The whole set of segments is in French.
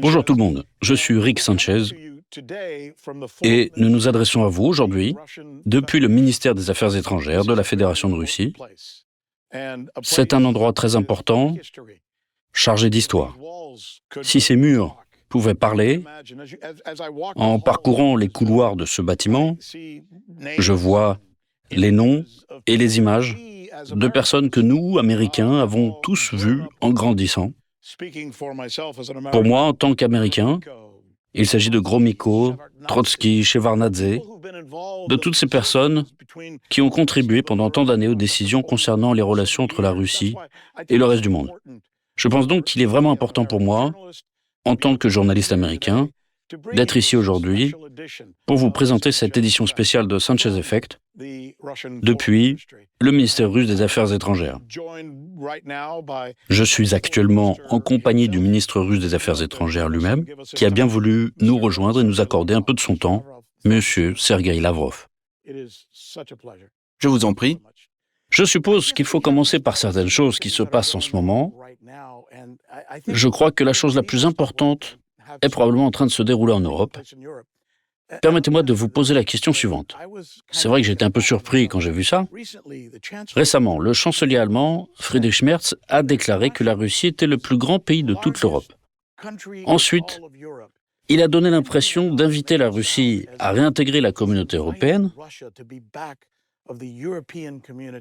Bonjour tout le monde, je suis Rick Sanchez et nous nous adressons à vous aujourd'hui depuis le ministère des Affaires étrangères de la Fédération de Russie. C'est un endroit très important, chargé d'histoire. Si ces murs pouvaient parler, en parcourant les couloirs de ce bâtiment, je vois les noms et les images de personnes que nous, Américains, avons tous vues en grandissant. Pour moi, en tant qu'Américain, il s'agit de Gromyko, Trotsky, Shevardnadze, de toutes ces personnes qui ont contribué pendant tant d'années aux décisions concernant les relations entre la Russie et le reste du monde. Je pense donc qu'il est vraiment important pour moi, en tant que journaliste américain, d'être ici aujourd'hui pour vous présenter cette édition spéciale de Sanchez Effect depuis le ministère russe des Affaires étrangères. Je suis actuellement en compagnie du ministre russe des Affaires étrangères lui-même, qui a bien voulu nous rejoindre et nous accorder un peu de son temps, Monsieur Sergueï Lavrov. Je vous en prie. Je suppose qu'il faut commencer par certaines choses qui se passent en ce moment. Je crois que la chose la plus importante est probablement en train de se dérouler en Europe. Permettez-moi de vous poser la question suivante. C'est vrai que j'étais un peu surpris quand j'ai vu ça. Récemment, le chancelier allemand, Friedrich Merz, a déclaré que la Russie était le plus grand pays de toute l'Europe. Ensuite, il a donné l'impression d'inviter la Russie à réintégrer la communauté européenne.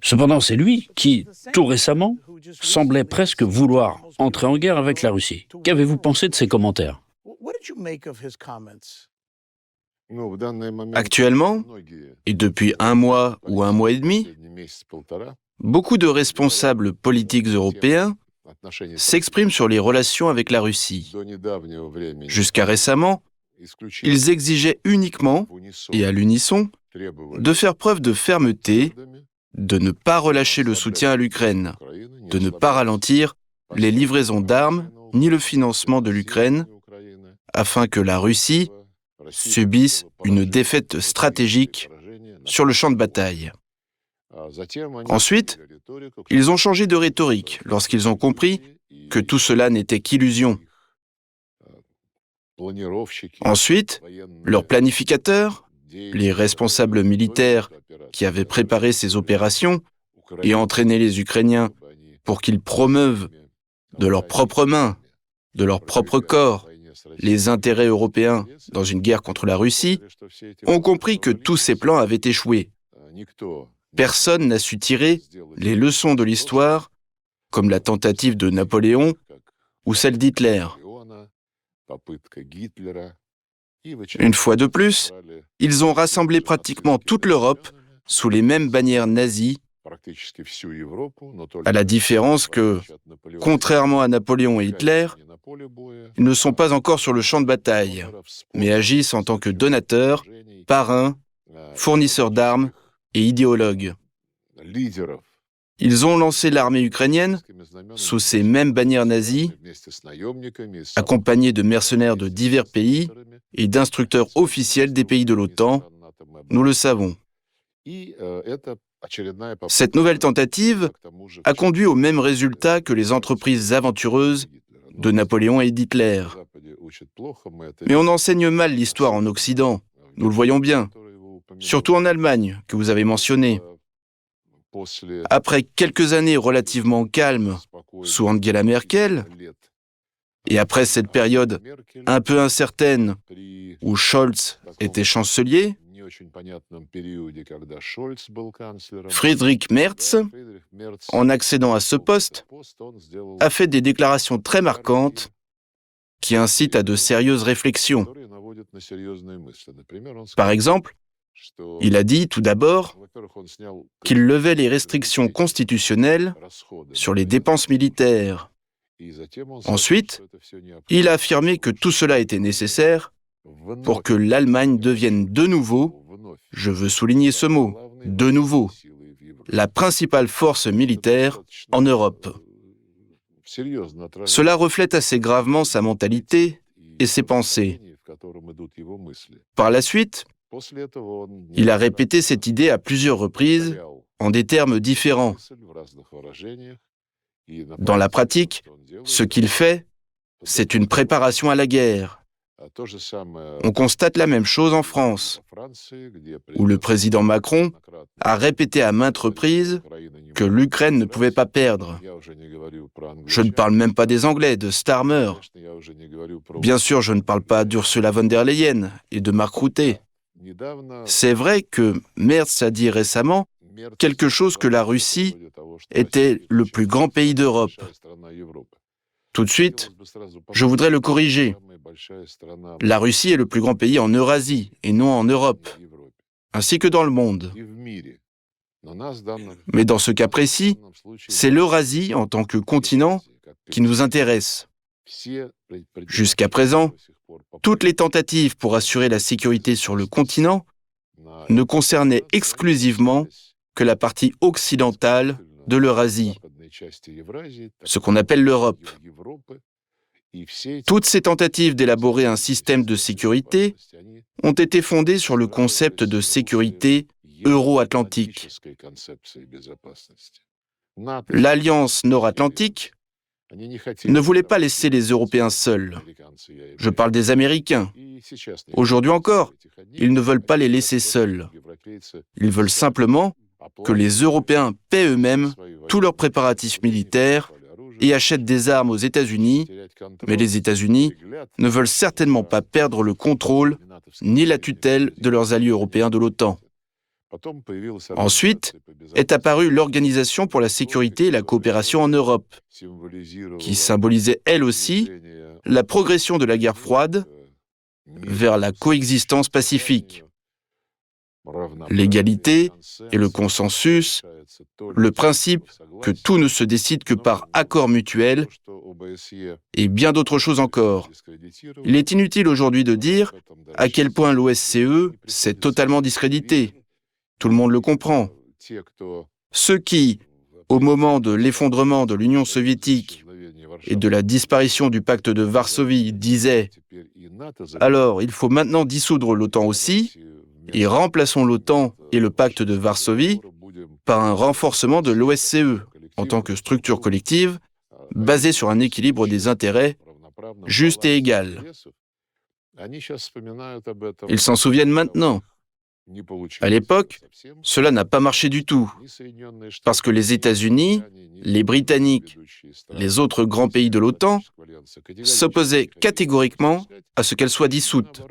Cependant, c'est lui qui, tout récemment, semblait presque vouloir entrer en guerre avec la Russie. Qu'avez-vous pensé de ces commentaires ? Actuellement, et depuis un mois ou un mois et demi, beaucoup de responsables politiques européens s'expriment sur les relations avec la Russie. Jusqu'à récemment, ils exigeaient uniquement, et à l'unisson, de faire preuve de fermeté, de ne pas relâcher le soutien à l'Ukraine, de ne pas ralentir les livraisons d'armes ni le financement de l'Ukraine, afin que la Russie subissent une défaite stratégique sur le champ de bataille. Ensuite, ils ont changé de rhétorique lorsqu'ils ont compris que tout cela n'était qu'illusion. Ensuite, leurs planificateurs, les responsables militaires qui avaient préparé ces opérations et entraîné les Ukrainiens pour qu'ils promeuvent de leurs propres mains, de leur propre corps, les intérêts européens dans une guerre contre la Russie, ont compris que tous ces plans avaient échoué. Personne n'a su tirer les leçons de l'histoire, comme la tentative de Napoléon ou celle d'Hitler. Une fois de plus, ils ont rassemblé pratiquement toute l'Europe sous les mêmes bannières nazies, à la différence que, contrairement à Napoléon et Hitler, ils ne sont pas encore sur le champ de bataille, mais agissent en tant que donateurs, parrains, fournisseurs d'armes et idéologues. Ils ont lancé l'armée ukrainienne sous ces mêmes bannières nazies, accompagnés de mercenaires de divers pays et d'instructeurs officiels des pays de l'OTAN, nous le savons. Cette nouvelle tentative a conduit au même résultat que les entreprises aventureuses de Napoléon et d'Hitler. Mais on enseigne mal l'histoire en Occident, nous le voyons bien, surtout en Allemagne, que vous avez mentionné. Après quelques années relativement calmes sous Angela Merkel, et après cette période un peu incertaine où Scholz était chancelier, Friedrich Merz, en accédant à ce poste, a fait des déclarations très marquantes qui incitent à de sérieuses réflexions. Par exemple, il a dit tout d'abord qu'il levait les restrictions constitutionnelles sur les dépenses militaires. Ensuite, il a affirmé que tout cela était nécessaire pour que l'Allemagne devienne de nouveau, je veux souligner ce mot, de nouveau, la principale force militaire en Europe. Cela reflète assez gravement sa mentalité et ses pensées. Par la suite, il a répété cette idée à plusieurs reprises en des termes différents. Dans la pratique, ce qu'il fait, c'est une préparation à la guerre. On constate la même chose en France, où le président Macron a répété à maintes reprises que l'Ukraine ne pouvait pas perdre. Je ne parle même pas des Anglais, de Starmer. Bien sûr, je ne parle pas d'Ursula von der Leyen et de Mark Rutte. C'est vrai que Merz a dit récemment quelque chose que la Russie était le plus grand pays d'Europe. Tout de suite, je voudrais le corriger. La Russie est le plus grand pays en Eurasie et non en Europe, ainsi que dans le monde. Mais dans ce cas précis, c'est l'Eurasie en tant que continent qui nous intéresse. Jusqu'à présent, toutes les tentatives pour assurer la sécurité sur le continent ne concernaient exclusivement que la partie occidentale de l'Eurasie, ce qu'on appelle l'Europe. Toutes ces tentatives d'élaborer un système de sécurité ont été fondées sur le concept de sécurité euro-atlantique. L'Alliance nord-atlantique ne voulait pas laisser les Européens seuls. Je parle des Américains. Aujourd'hui encore, ils ne veulent pas les laisser seuls. Ils veulent simplement que les Européens paient eux-mêmes tous leurs préparatifs militaires et achètent des armes aux États-Unis, mais les États-Unis ne veulent certainement pas perdre le contrôle ni la tutelle de leurs alliés européens de l'OTAN. Ensuite est apparue l'Organisation pour la sécurité et la coopération en Europe, qui symbolisait elle aussi la progression de la guerre froide vers la coexistence pacifique. L'égalité et le consensus, le principe que tout ne se décide que par accord mutuel et bien d'autres choses encore. Il est inutile aujourd'hui de dire à quel point l'OSCE s'est totalement discrédité. Tout le monde le comprend. Ceux qui, au moment de l'effondrement de l'Union soviétique et de la disparition du pacte de Varsovie, disaient « Alors, il faut maintenant dissoudre l'OTAN aussi », et remplaçons l'OTAN et le pacte de Varsovie par un renforcement de l'OSCE en tant que structure collective basée sur un équilibre des intérêts juste et égal. Ils s'en souviennent maintenant. À l'époque, cela n'a pas marché du tout, parce que les États-Unis, les Britanniques, les autres grands pays de l'OTAN s'opposaient catégoriquement à ce qu'elle soit dissoute.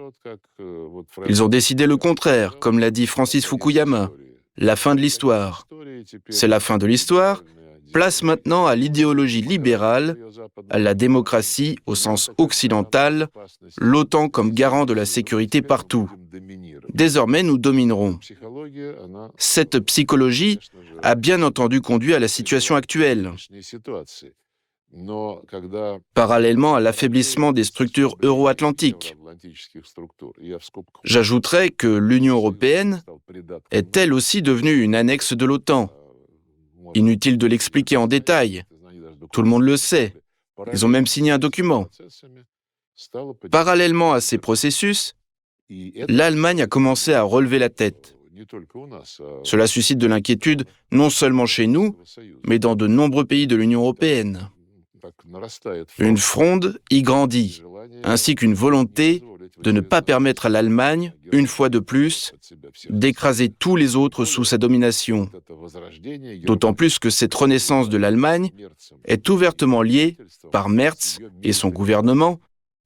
Ils ont décidé le contraire, comme l'a dit Francis Fukuyama, la fin de l'histoire. C'est la fin de l'histoire, place maintenant à l'idéologie libérale, à la démocratie au sens occidental, l'OTAN comme garant de la sécurité partout. Désormais, nous dominerons. Cette psychologie a bien entendu conduit à la situation actuelle. Parallèlement à l'affaiblissement des structures euro-atlantiques. J'ajouterais que l'Union européenne est elle aussi devenue une annexe de l'OTAN. Inutile de l'expliquer en détail. Tout le monde le sait. Ils ont même signé un document. Parallèlement à ces processus, l'Allemagne a commencé à relever la tête. Cela suscite de l'inquiétude non seulement chez nous, mais dans de nombreux pays de l'Union européenne. Une fronde y grandit, ainsi qu'une volonté de ne pas permettre à l'Allemagne, une fois de plus, d'écraser tous les autres sous sa domination. D'autant plus que cette renaissance de l'Allemagne est ouvertement liée, par Merz et son gouvernement,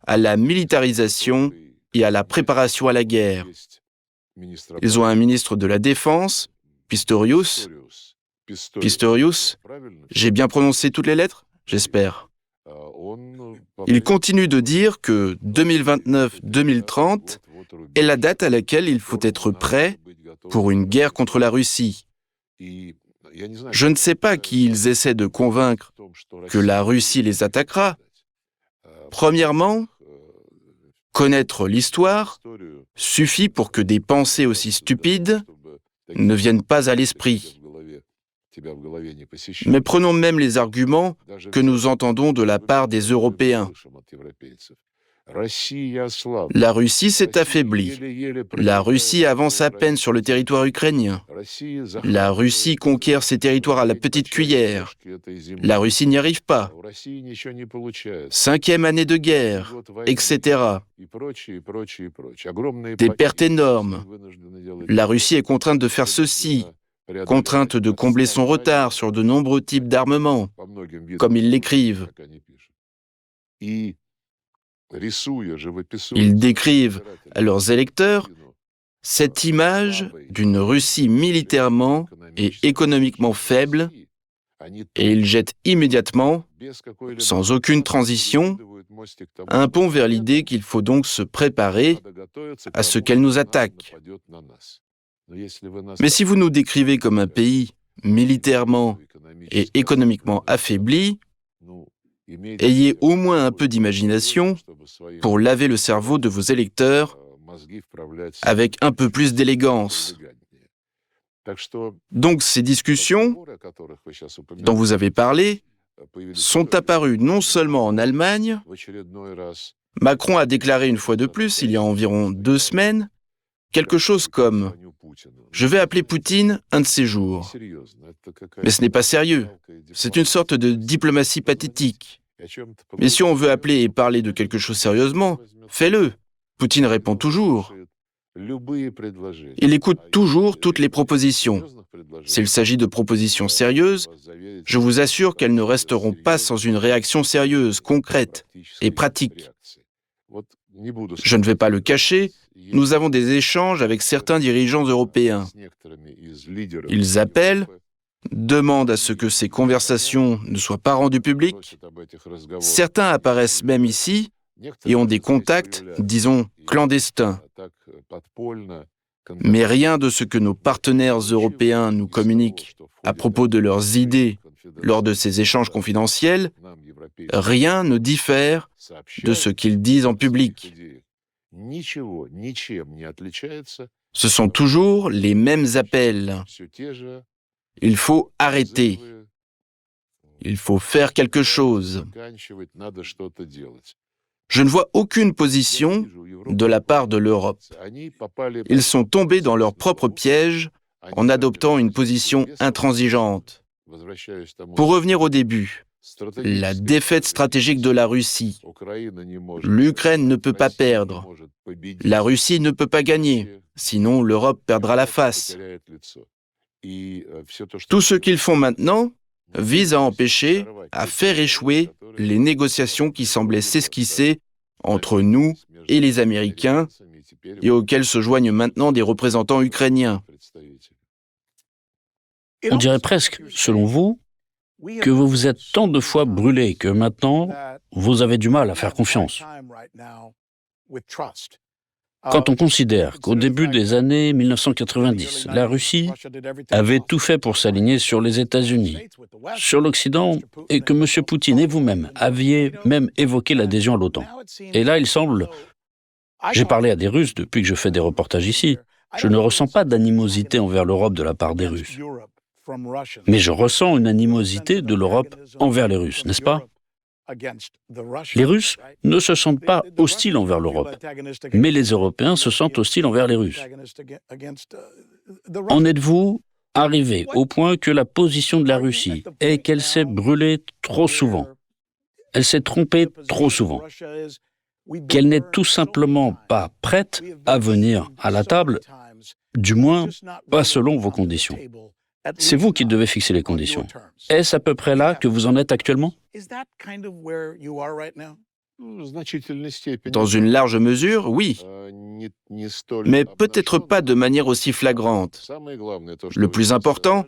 à la militarisation et à la préparation à la guerre. Ils ont un ministre de la Défense, Pistorius. Pistorius, j'ai bien prononcé toutes les lettres ? J'espère. Il continue de dire que 2029-2030 est la date à laquelle il faut être prêt pour une guerre contre la Russie. Je ne sais pas qui ils essaient de convaincre que la Russie les attaquera. Premièrement, connaître l'histoire suffit pour que des pensées aussi stupides ne viennent pas à l'esprit. Mais prenons même les arguments que nous entendons de la part des Européens. La Russie s'est affaiblie. La Russie avance à peine sur le territoire ukrainien. La Russie conquiert ses territoires à la petite cuillère. La Russie n'y arrive pas. 5e année de guerre, etc. Des pertes énormes. La Russie est contrainte de faire ceci, contrainte de combler son retard sur de nombreux types d'armements, comme ils l'écrivent. Ils décrivent à leurs électeurs cette image d'une Russie militairement et économiquement faible, et ils jettent immédiatement, sans aucune transition, un pont vers l'idée qu'il faut donc se préparer à ce qu'elle nous attaque. Mais si vous nous décrivez comme un pays militairement et économiquement affaibli, ayez au moins un peu d'imagination pour laver le cerveau de vos électeurs avec un peu plus d'élégance. Donc ces discussions dont vous avez parlé sont apparues non seulement en Allemagne. Macron a déclaré une fois de plus, il y a environ 2 semaines, quelque chose comme « Je vais appeler Poutine un de ces jours ». Mais ce n'est pas sérieux. C'est une sorte de diplomatie pathétique. Mais si on veut appeler et parler de quelque chose sérieusement, fais-le. Poutine répond toujours. Il écoute toujours toutes les propositions. S'il s'agit de propositions sérieuses, je vous assure qu'elles ne resteront pas sans une réaction sérieuse, concrète et pratique. Je ne vais pas le cacher, nous avons des échanges avec certains dirigeants européens. Ils appellent, demandent à ce que ces conversations ne soient pas rendues publiques. Certains apparaissent même ici et ont des contacts, disons, clandestins. Mais rien de ce que nos partenaires européens nous communiquent à propos de leurs idées lors de ces échanges confidentiels, rien ne diffère de ce qu'ils disent en public. Ce sont toujours les mêmes appels. Il faut arrêter. Il faut faire quelque chose. Je ne vois aucune position de la part de l'Europe. Ils sont tombés dans leur propre piège en adoptant une position intransigeante. Pour revenir au début, la défaite stratégique de la Russie. L'Ukraine ne peut pas perdre. La Russie ne peut pas gagner, sinon l'Europe perdra la face. Tout ce qu'ils font maintenant vise à empêcher, à faire échouer les négociations qui semblaient s'esquisser entre nous et les Américains et auxquelles se joignent maintenant des représentants ukrainiens. On dirait presque, selon vous, que vous vous êtes tant de fois brûlé que maintenant, vous avez du mal à faire confiance. Quand on considère qu'au début des années 1990, la Russie avait tout fait pour s'aligner sur les États-Unis, sur l'Occident, et que M. Poutine et vous-même aviez même évoqué l'adhésion à l'OTAN. Et là, il semble... J'ai parlé à des Russes depuis que je fais des reportages ici. Je ne ressens pas d'animosité envers l'Europe de la part des Russes. Mais je ressens une animosité de l'Europe envers les Russes, n'est-ce pas ? Les Russes ne se sentent pas hostiles envers l'Europe, mais les Européens se sentent hostiles envers les Russes. En êtes-vous arrivé au point que la position de la Russie est qu'elle s'est brûlée trop souvent, elle s'est trompée trop souvent, qu'elle n'est tout simplement pas prête à venir à la table, du moins pas selon vos conditions? C'est vous qui devez fixer les conditions. Est-ce à peu près là que vous en êtes actuellement? Dans une large mesure, oui. Mais peut-être pas de manière aussi flagrante. Le plus important,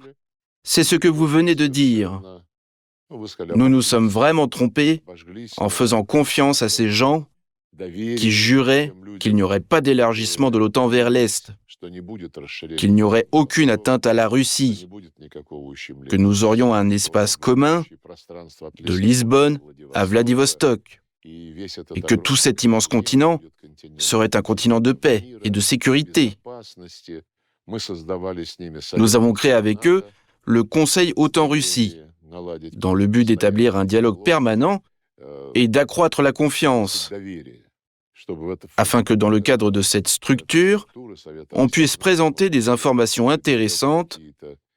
c'est ce que vous venez de dire. Nous nous sommes vraiment trompés en faisant confiance à ces gens qui juraient qu'il n'y aurait pas d'élargissement de l'OTAN vers l'Est, qu'il n'y aurait aucune atteinte à la Russie, que nous aurions un espace commun de Lisbonne à Vladivostok, et que tout cet immense continent serait un continent de paix et de sécurité. Nous avons créé avec eux le Conseil OTAN-Russie, dans le but d'établir un dialogue permanent et d'accroître la confiance. afin que dans le cadre de cette structure, on puisse présenter des informations intéressantes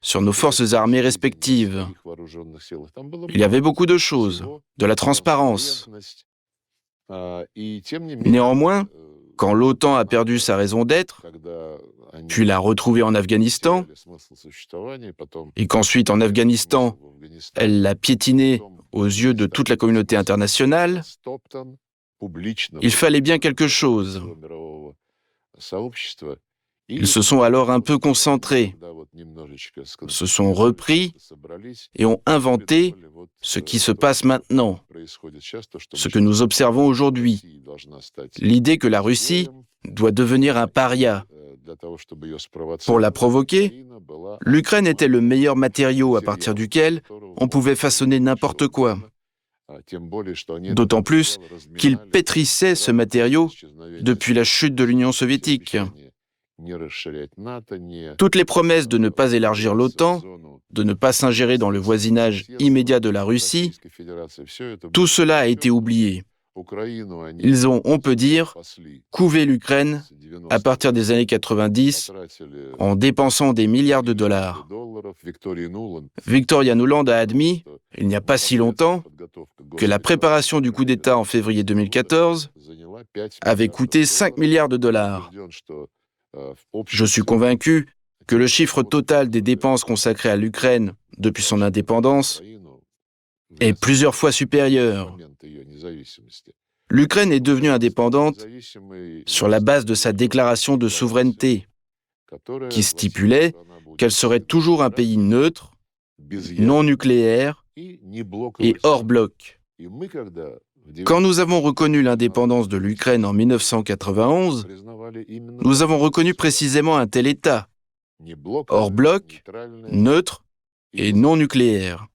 sur nos forces armées respectives. Il y avait beaucoup de choses, de la transparence. Néanmoins, quand l'OTAN a perdu sa raison d'être, puis l'a retrouvée en Afghanistan, et qu'ensuite en Afghanistan, elle l'a piétinée aux yeux de toute la communauté internationale, il fallait bien quelque chose. Ils se sont alors un peu concentrés, se sont repris et ont inventé ce qui se passe maintenant, ce que nous observons aujourd'hui, l'idée que la Russie doit devenir un paria. Pour la provoquer, l'Ukraine était le meilleur matériau à partir duquel on pouvait façonner n'importe quoi. D'autant plus qu'il pétrissait ce matériau depuis la chute de l'Union soviétique. Toutes les promesses de ne pas élargir l'OTAN, de ne pas s'ingérer dans le voisinage immédiat de la Russie, tout cela a été oublié. Ils ont, on peut dire, couvé l'Ukraine à partir des années 90 en dépensant des milliards de dollars. Victoria Nuland a admis, il n'y a pas si longtemps, que la préparation du coup d'État en février 2014 avait coûté 5 milliards de dollars. Je suis convaincu que le chiffre total des dépenses consacrées à l'Ukraine depuis son indépendance est plusieurs fois supérieur. L'Ukraine est devenue indépendante sur la base de sa déclaration de souveraineté, qui stipulait qu'elle serait toujours un pays neutre, non nucléaire et hors bloc. Quand nous avons reconnu l'indépendance de l'Ukraine en 1991, nous avons reconnu précisément un tel État, hors bloc, neutre et non nucléaire.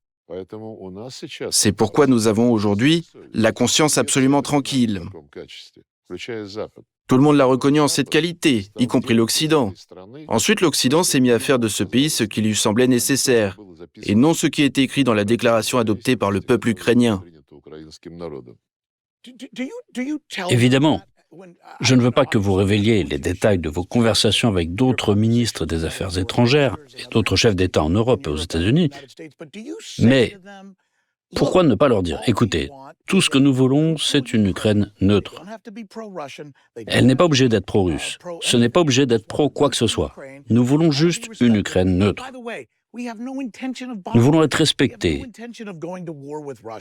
C'est pourquoi nous avons aujourd'hui la conscience absolument tranquille. Tout le monde l'a reconnu en cette qualité, y compris l'Occident. Ensuite, l'Occident s'est mis à faire de ce pays ce qui lui semblait nécessaire, et non ce qui était écrit dans la déclaration adoptée par le peuple ukrainien. Évidemment, je ne veux pas que vous révéliez les détails de vos conversations avec d'autres ministres des Affaires étrangères et d'autres chefs d'État en Europe et aux États-Unis, mais pourquoi ne pas leur dire, écoutez, tout ce que nous voulons, c'est une Ukraine neutre. Elle n'est pas obligée d'être pro-russe, ce n'est pas obligé d'être pro quoi que ce soit. Nous voulons juste une Ukraine neutre. Nous voulons être respectés.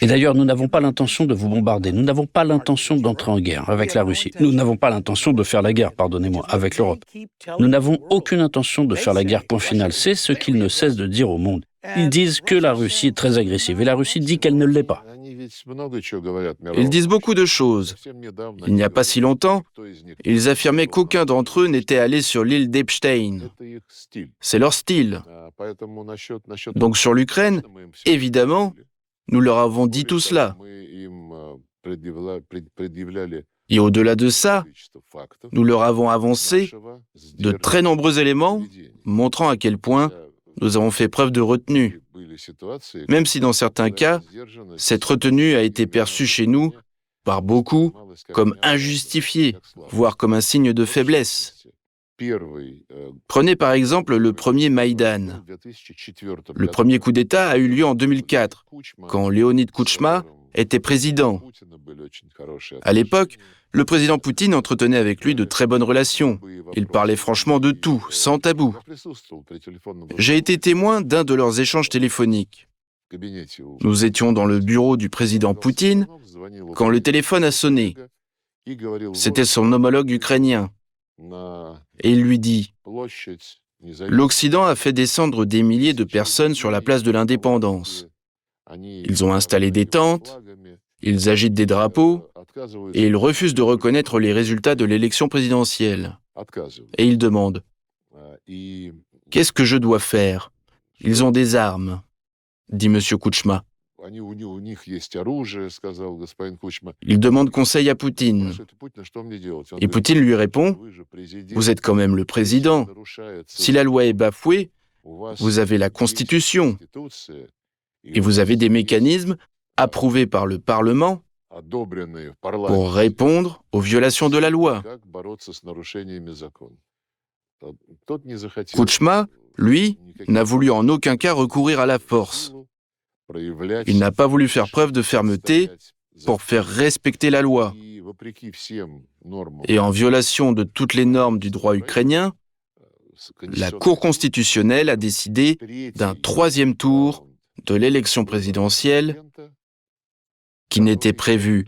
Et d'ailleurs, nous n'avons pas l'intention de vous bombarder. Nous n'avons pas l'intention d'entrer en guerre avec la Russie. Nous n'avons pas l'intention de faire la guerre, pardonnez-moi, avec l'Europe. Nous n'avons aucune intention de faire la guerre, point final. C'est ce qu'ils ne cessent de dire au monde. Ils disent que la Russie est très agressive et la Russie dit qu'elle ne l'est pas. Ils disent beaucoup de choses. Il n'y a pas si longtemps, ils affirmaient qu'aucun d'entre eux n'était allé sur l'île d'Epstein. C'est leur style. Donc sur l'Ukraine, évidemment, nous leur avons dit tout cela. Et au-delà de ça, nous leur avons avancé de très nombreux éléments montrant à quel point nous avons fait preuve de retenue, même si dans certains cas, cette retenue a été perçue chez nous, par beaucoup, comme injustifiée, voire comme un signe de faiblesse. Prenez par exemple le premier Maïdan. Le premier coup d'État a eu lieu en 2004, quand Leonid Kouchma était président. À l'époque, le président Poutine entretenait avec lui de très bonnes relations. Il parlait franchement de tout, sans tabou. J'ai été témoin d'un de leurs échanges téléphoniques. Nous étions dans le bureau du président Poutine quand le téléphone a sonné. C'était son homologue ukrainien. Et il lui dit « L'Occident a fait descendre des milliers de personnes sur la place de l'Indépendance. Ils ont installé des tentes, ils agitent des drapeaux et ils refusent de reconnaître les résultats de l'élection présidentielle. Et ils demandent « Qu'est-ce que je dois faire? Ils ont des armes, dit M. Kouchma. Il demande conseil à Poutine. Et Poutine lui répond « Vous êtes quand même le président. Si la loi est bafouée, vous avez la Constitution et vous avez des mécanismes approuvés par le Parlement pour répondre aux violations de la loi. Kuchma, lui, n'a voulu en aucun cas recourir à la force. Il n'a pas voulu faire preuve de fermeté pour faire respecter la loi. Et en violation de toutes les normes du droit ukrainien, la Cour constitutionnelle a décidé d'un troisième tour de l'élection présidentielle qui n'était prévu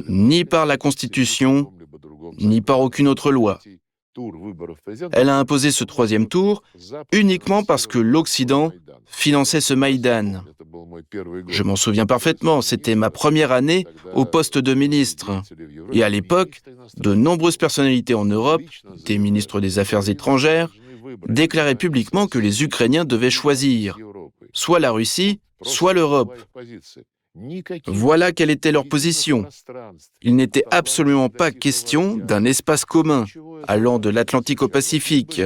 ni par la Constitution, ni par aucune autre loi. Elle a imposé ce troisième tour uniquement parce que l'Occident finançait ce Maïdan. Je m'en souviens parfaitement, c'était ma première année au poste de ministre. Et à l'époque, de nombreuses personnalités en Europe, des ministres des Affaires étrangères, déclaraient publiquement que les Ukrainiens devaient choisir soit la Russie, soit l'Europe. Voilà quelle était leur position. Il n'était absolument pas question d'un espace commun, allant de l'Atlantique au Pacifique.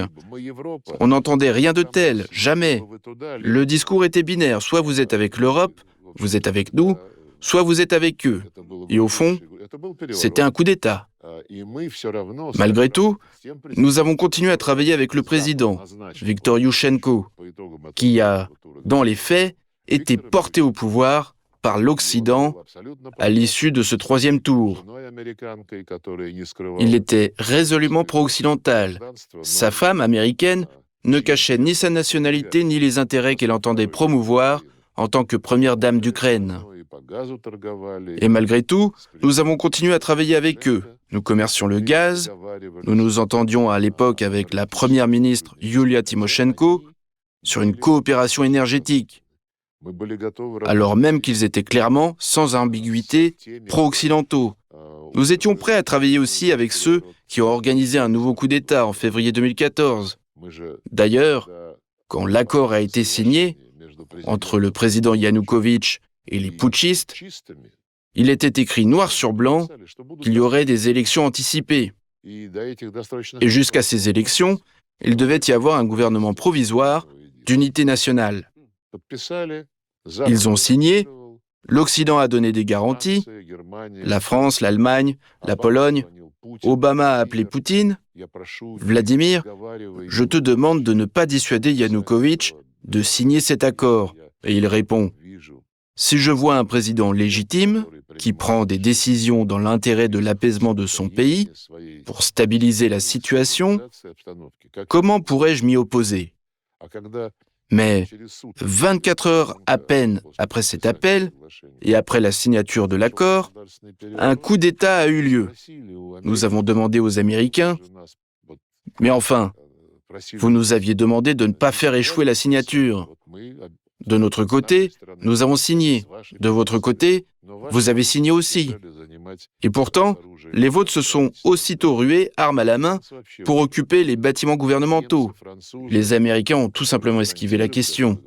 On n'entendait rien de tel, jamais. Le discours était binaire, soit vous êtes avec l'Europe, vous êtes avec nous, soit vous êtes avec eux. Et au fond, c'était un coup d'État. Malgré tout, nous avons continué à travailler avec le président, Viktor Yushchenko, qui a, dans les faits, été porté au pouvoir par l'Occident à l'issue de ce troisième tour. Il était résolument pro-occidental. Sa femme, américaine, ne cachait ni sa nationalité ni les intérêts qu'elle entendait promouvoir en tant que première dame d'Ukraine. Et malgré tout, nous avons continué à travailler avec eux. Nous commercions le gaz, nous nous entendions à l'époque avec la première ministre Yulia Tymoshenko sur une coopération énergétique, alors même qu'ils étaient clairement, sans ambiguïté, pro-occidentaux. Nous étions prêts à travailler aussi avec ceux qui ont organisé un nouveau coup d'État en février 2014. D'ailleurs, quand l'accord a été signé entre le président Yanukovych et les putschistes, il était écrit noir sur blanc qu'il y aurait des élections anticipées. Et jusqu'à ces élections, il devait y avoir un gouvernement provisoire d'unité nationale. Ils ont signé, l'Occident a donné des garanties, la France, l'Allemagne, la Pologne, Obama a appelé Poutine. Vladimir, je te demande de ne pas dissuader Yanukovych de signer cet accord. Et il répond, si je vois un président légitime qui prend des décisions dans l'intérêt de l'apaisement de son pays pour stabiliser la situation, comment pourrais-je m'y opposer ? Mais 24 heures à peine après cet appel et après la signature de l'accord, un coup d'État a eu lieu. Nous avons demandé aux Américains, mais enfin, vous nous aviez demandé de ne pas faire échouer la signature. De notre côté, nous avons signé. De votre côté, vous avez signé aussi. Et pourtant, les vôtres se sont aussitôt rués, armes à la main, pour occuper les bâtiments gouvernementaux. Les Américains ont tout simplement esquivé la question.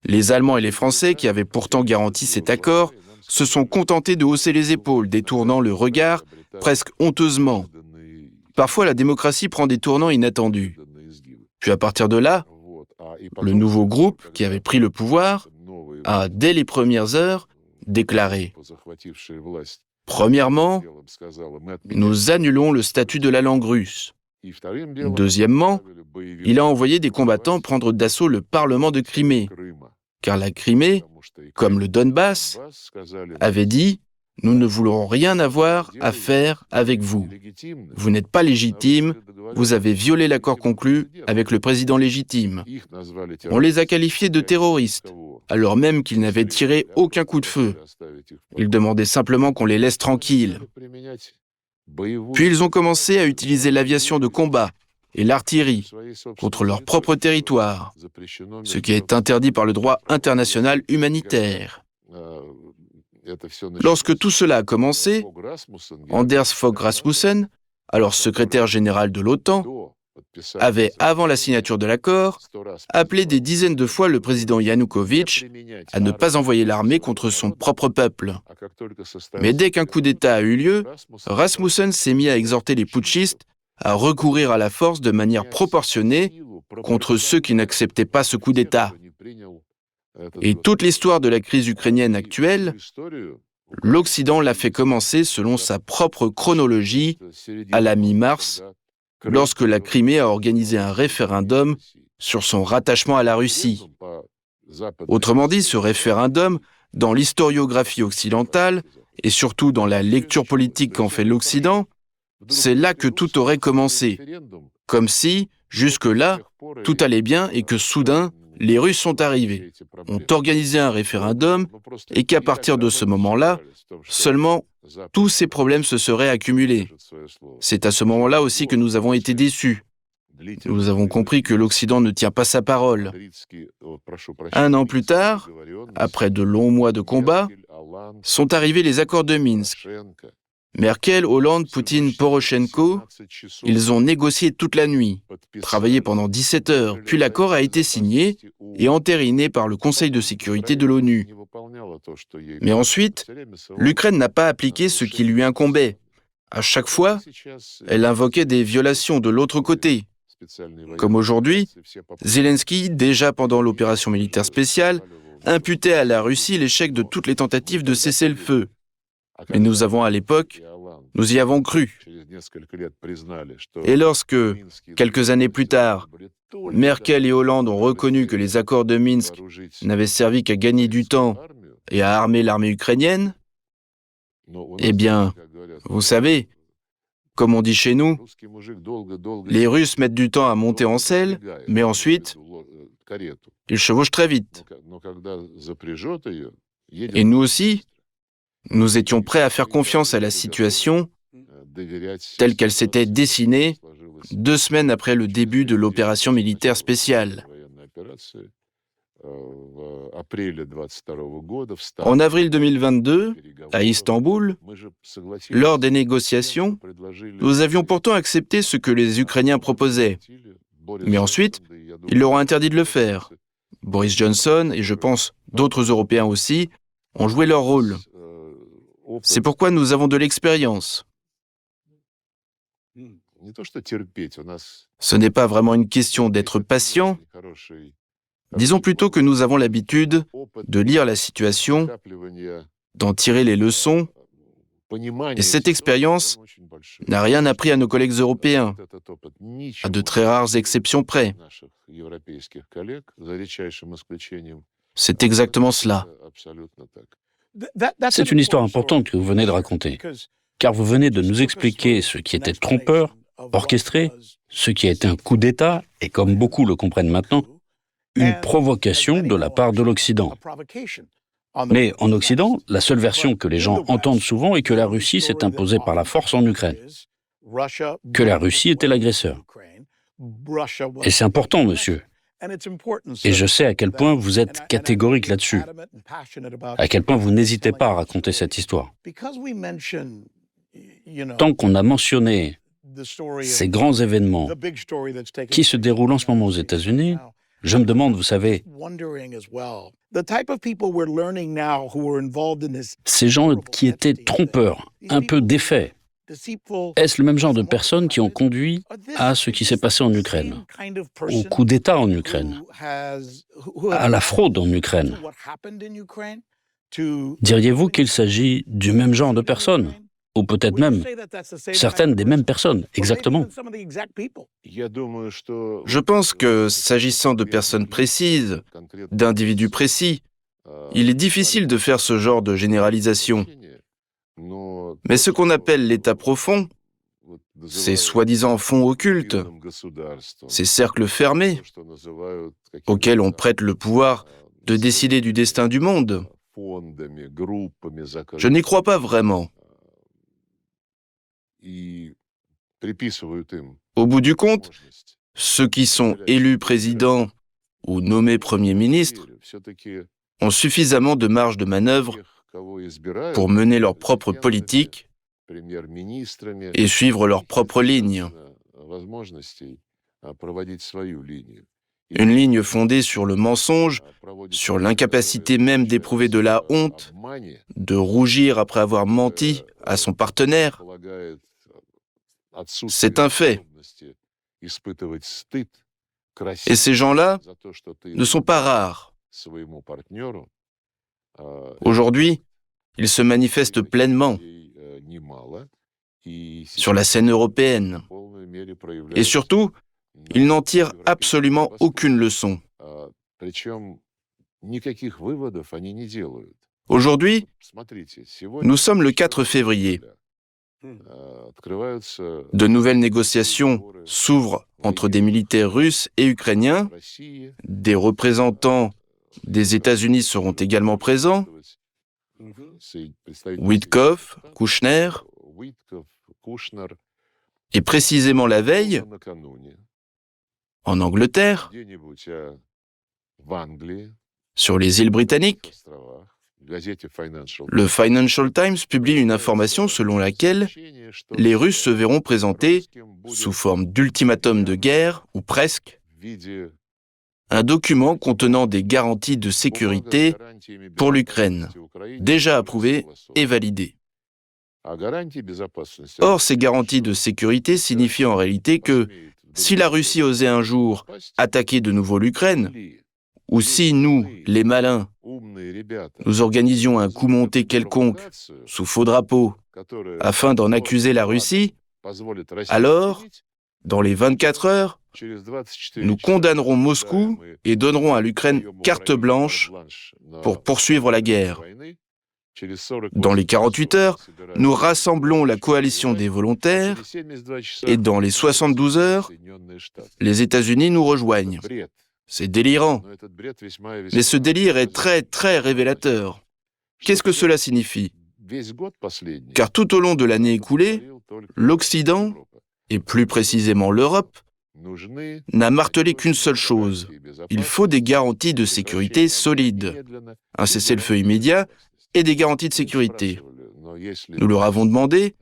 Les Allemands et les Français, qui avaient pourtant garanti cet accord, se sont contentés de hausser les épaules, détournant le regard presque honteusement. Parfois, la démocratie prend des tournants inattendus. Puis à partir de là, le nouveau groupe qui avait pris le pouvoir a, dès les premières heures, déclaré « Premièrement, nous annulons le statut de la langue russe. Deuxièmement, il a envoyé des combattants prendre d'assaut le Parlement de Crimée, car la Crimée, comme le Donbass, avait dit « Nous ne voulons rien avoir à faire avec vous. Vous n'êtes pas légitime, vous avez violé l'accord conclu avec le président légitime. » On les a qualifiés de terroristes, alors même qu'ils n'avaient tiré aucun coup de feu. Ils demandaient simplement qu'on les laisse tranquilles. Puis ils ont commencé à utiliser l'aviation de combat et l'artillerie contre leur propre territoire, ce qui est interdit par le droit international humanitaire. Lorsque tout cela a commencé, Anders Fogh Rasmussen, alors secrétaire général de l'OTAN, avait, avant la signature de l'accord, appelé des dizaines de fois le président Yanukovych à ne pas envoyer l'armée contre son propre peuple. Mais dès qu'un coup d'État a eu lieu, Rasmussen s'est mis à exhorter les putschistes à recourir à la force de manière proportionnée contre ceux qui n'acceptaient pas ce coup d'État. Et toute l'histoire de la crise ukrainienne actuelle l'Occident l'a fait commencer selon sa propre chronologie à la mi-mars, lorsque la Crimée a organisé un référendum sur son rattachement à la Russie. Autrement dit, ce référendum, dans l'historiographie occidentale, et surtout dans la lecture politique qu'en fait l'Occident, c'est là que tout aurait commencé. Comme si, jusque-là, tout allait bien et que soudain, les Russes sont arrivés, ont organisé un référendum et qu'à partir de ce moment-là, seulement tous ces problèmes se seraient accumulés. C'est à ce moment-là aussi que nous avons été déçus. Nous avons compris que l'Occident ne tient pas sa parole. 1 an plus tard, après de longs mois de combats, sont arrivés les accords de Minsk. Merkel, Hollande, Poutine, Poroshenko, ils ont négocié toute la nuit, travaillé pendant 17 heures, puis l'accord a été signé et entériné par le Conseil de sécurité de l'ONU. Mais ensuite, l'Ukraine n'a pas appliqué ce qui lui incombait. À chaque fois, elle invoquait des violations de l'autre côté. Comme aujourd'hui, Zelensky, déjà pendant l'opération militaire spéciale, imputait à la Russie l'échec de toutes les tentatives de cesser le feu. Mais nous avons à l'époque, nous y avons cru. Et lorsque, quelques années plus tard, Merkel et Hollande ont reconnu que les accords de Minsk n'avaient servi qu'à gagner du temps et à armer l'armée ukrainienne, eh bien, vous savez, comme on dit chez nous, les Russes mettent du temps à monter en selle, mais ensuite, ils chevauchent très vite. Et nous aussi, nous étions prêts à faire confiance à la situation telle qu'elle s'était dessinée 2 semaines après le début de l'opération militaire spéciale. En avril 2022, à Istanbul, lors des négociations, nous avions pourtant accepté ce que les Ukrainiens proposaient. Mais ensuite, ils leur ont interdit de le faire. Boris Johnson, et je pense d'autres Européens aussi, ont joué leur rôle. C'est pourquoi nous avons de l'expérience. Ce n'est pas vraiment une question d'être patient. Disons plutôt que nous avons l'habitude de lire la situation, d'en tirer les leçons, et cette expérience n'a rien appris à nos collègues européens, à de très rares exceptions près. C'est exactement cela. C'est une histoire importante que vous venez de raconter, car vous venez de nous expliquer ce qui était trompeur, orchestré, ce qui a été un coup d'État, et comme beaucoup le comprennent maintenant, une provocation de la part de l'Occident. Mais en Occident, la seule version que les gens entendent souvent est que la Russie s'est imposée par la force en Ukraine, que la Russie était l'agresseur. Et c'est important, monsieur. Et je sais à quel point vous êtes catégorique là-dessus, à quel point vous n'hésitez pas à raconter cette histoire. Tant qu'on a mentionné ces grands événements qui se déroulent en ce moment aux États-Unis, je me demande, vous savez, ces gens qui étaient trompeurs, un peu défaits, est-ce le même genre de personnes qui ont conduit à ce qui s'est passé en Ukraine, au coup d'État en Ukraine, à la fraude en Ukraine? Diriez-vous qu'il s'agit du même genre de personnes? Ou peut-être même certaines des mêmes personnes, exactement. Je pense que, s'agissant de personnes précises, d'individus précis, il est difficile de faire ce genre de généralisation. Mais ce qu'on appelle l'État profond, ces soi-disant fonds occultes, ces cercles fermés, auxquels on prête le pouvoir de décider du destin du monde, je n'y crois pas vraiment. Au bout du compte, ceux qui sont élus présidents ou nommés Premier ministre ont suffisamment de marge de manœuvre pour mener leur propre politique et suivre leur propre ligne. Une ligne fondée sur le mensonge, sur l'incapacité même d'éprouver de la honte, de rougir après avoir menti à son partenaire. C'est un fait. Et ces gens-là ne sont pas rares. Aujourd'hui, Il se manifeste pleinement sur la scène européenne. Et surtout, il n'en tire absolument aucune leçon. Aujourd'hui, nous sommes le 4 février. De nouvelles négociations s'ouvrent entre des militaires russes et ukrainiens. Des représentants des États-Unis seront également présents. Witkoff, Kouchner. Et précisément la veille, en Angleterre, sur les îles britanniques, le Financial Times publie une information selon laquelle les Russes se verront présenter, sous forme d'ultimatum de guerre, ou presque, un document contenant des garanties de sécurité pour l'Ukraine, déjà approuvé et validé. Or, ces garanties de sécurité signifient en réalité que si la Russie osait un jour attaquer de nouveau l'Ukraine, ou si nous, les malins, nous organisions un coup monté quelconque sous faux drapeau afin d'en accuser la Russie, alors, dans les 24 heures, nous condamnerons Moscou et donnerons à l'Ukraine carte blanche pour poursuivre la guerre. Dans les 48 heures, nous rassemblons la coalition des volontaires et dans les 72 heures, les États-Unis nous rejoignent. C'est délirant. Mais ce délire est très, très révélateur. Qu'est-ce que cela signifie? Car tout au long de l'année écoulée, l'Occident, et plus précisément l'Europe, n'a martelé qu'une seule chose. Il faut des garanties de sécurité solides, un cessez-le-feu immédiat et des garanties de sécurité. Nous leur avons demandé,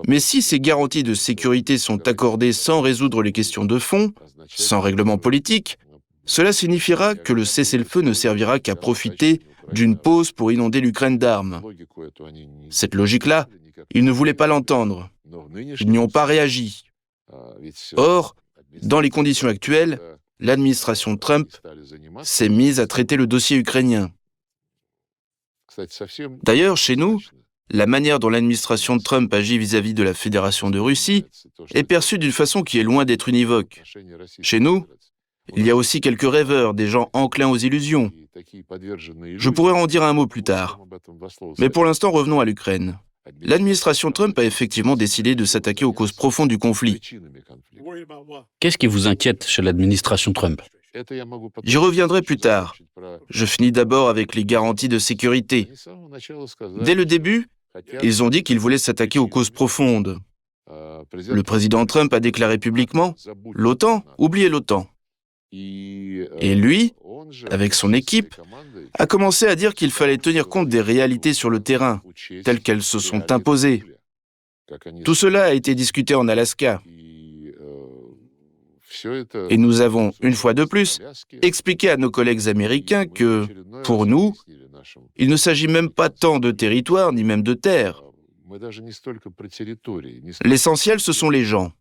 mais si ces garanties de sécurité sont accordées sans résoudre les questions de fond, sans règlement politique, cela signifiera que le cessez-le-feu ne servira qu'à profiter d'une pause pour inonder l'Ukraine d'armes. Cette logique-là, ils ne voulaient pas l'entendre. Ils n'y ont pas réagi. Or, dans les conditions actuelles, l'administration Trump s'est mise à traiter le dossier ukrainien. D'ailleurs, chez nous, la manière dont l'administration Trump agit vis-à-vis de la Fédération de Russie est perçue d'une façon qui est loin d'être univoque. Chez nous, il y a aussi quelques rêveurs, des gens enclins aux illusions. Je pourrais en dire un mot plus tard. Mais pour l'instant, revenons à l'Ukraine. L'administration Trump a effectivement décidé de s'attaquer aux causes profondes du conflit. Qu'est-ce qui vous inquiète chez l'administration Trump? J'y reviendrai plus tard. Je finis d'abord avec les garanties de sécurité. Dès le début, ils ont dit qu'ils voulaient s'attaquer aux causes profondes. Le président Trump a déclaré publiquement « L'OTAN, oubliez l'OTAN ». Et lui, avec son équipe, a commencé à dire qu'il fallait tenir compte des réalités sur le terrain, telles qu'elles se sont imposées. Tout cela a été discuté en Alaska. Et nous avons, une fois de plus, expliqué à nos collègues américains que, pour nous, il ne s'agit même pas tant de territoire, ni même de terre. L'essentiel, ce sont les gens.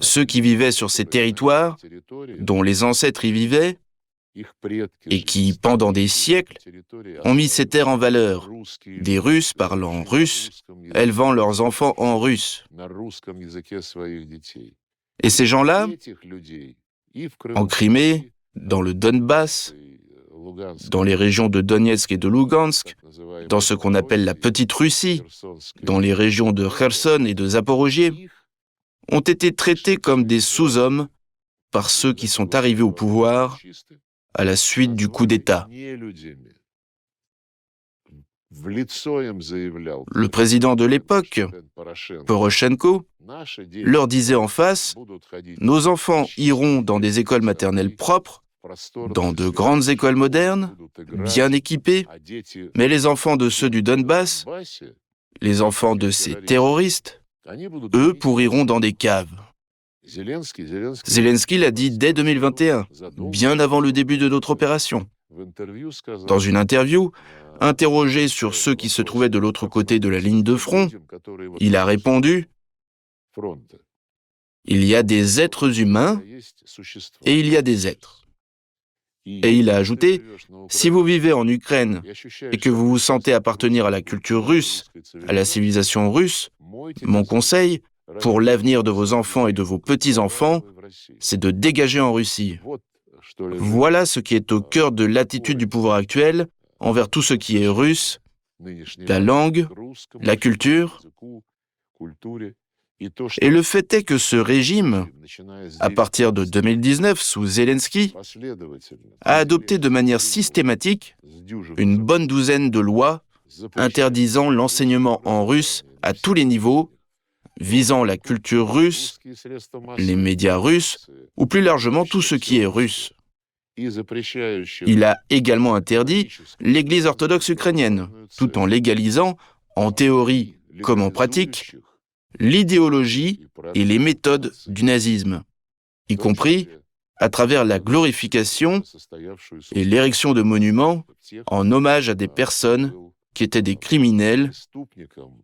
Ceux qui vivaient sur ces territoires, dont les ancêtres y vivaient, et qui, pendant des siècles, ont mis ces terres en valeur. Des Russes parlant russe, élevant leurs enfants en russe. Et ces gens-là, en Crimée, dans le Donbass, dans les régions de Donetsk et de Lugansk, dans ce qu'on appelle la Petite Russie, dans les régions de Kherson et de Zaporojié, ont été traités comme des sous-hommes par ceux qui sont arrivés au pouvoir à la suite du coup d'État. Le président de l'époque, Poroshenko, leur disait en face « Nos enfants iront dans des écoles maternelles propres, dans de grandes écoles modernes, bien équipées, mais les enfants de ceux du Donbass, les enfants de ces terroristes, eux pourriront dans des caves. » Zelensky l'a dit dès 2021, bien avant le début de notre opération. Dans une interview, interrogé sur ceux qui se trouvaient de l'autre côté de la ligne de front, il a répondu « Il y a des êtres humains et il y a des êtres. Et il a ajouté, « Si vous vivez en Ukraine et que vous vous sentez appartenir à la culture russe, à la civilisation russe, mon conseil, pour l'avenir de vos enfants et de vos petits-enfants, c'est de dégager en Russie. » Voilà ce qui est au cœur de l'attitude du pouvoir actuel envers tout ce qui est russe, la langue, la culture. Et le fait est que ce régime, à partir de 2019 sous Zelensky, a adopté de manière systématique une bonne douzaine de lois interdisant l'enseignement en russe à tous les niveaux, visant la culture russe, les médias russes, ou plus largement tout ce qui est russe. Il a également interdit l'Église orthodoxe ukrainienne, tout en légalisant, en théorie comme en pratique, l'idéologie et les méthodes du nazisme, y compris à travers la glorification et l'érection de monuments en hommage à des personnes qui étaient des criminels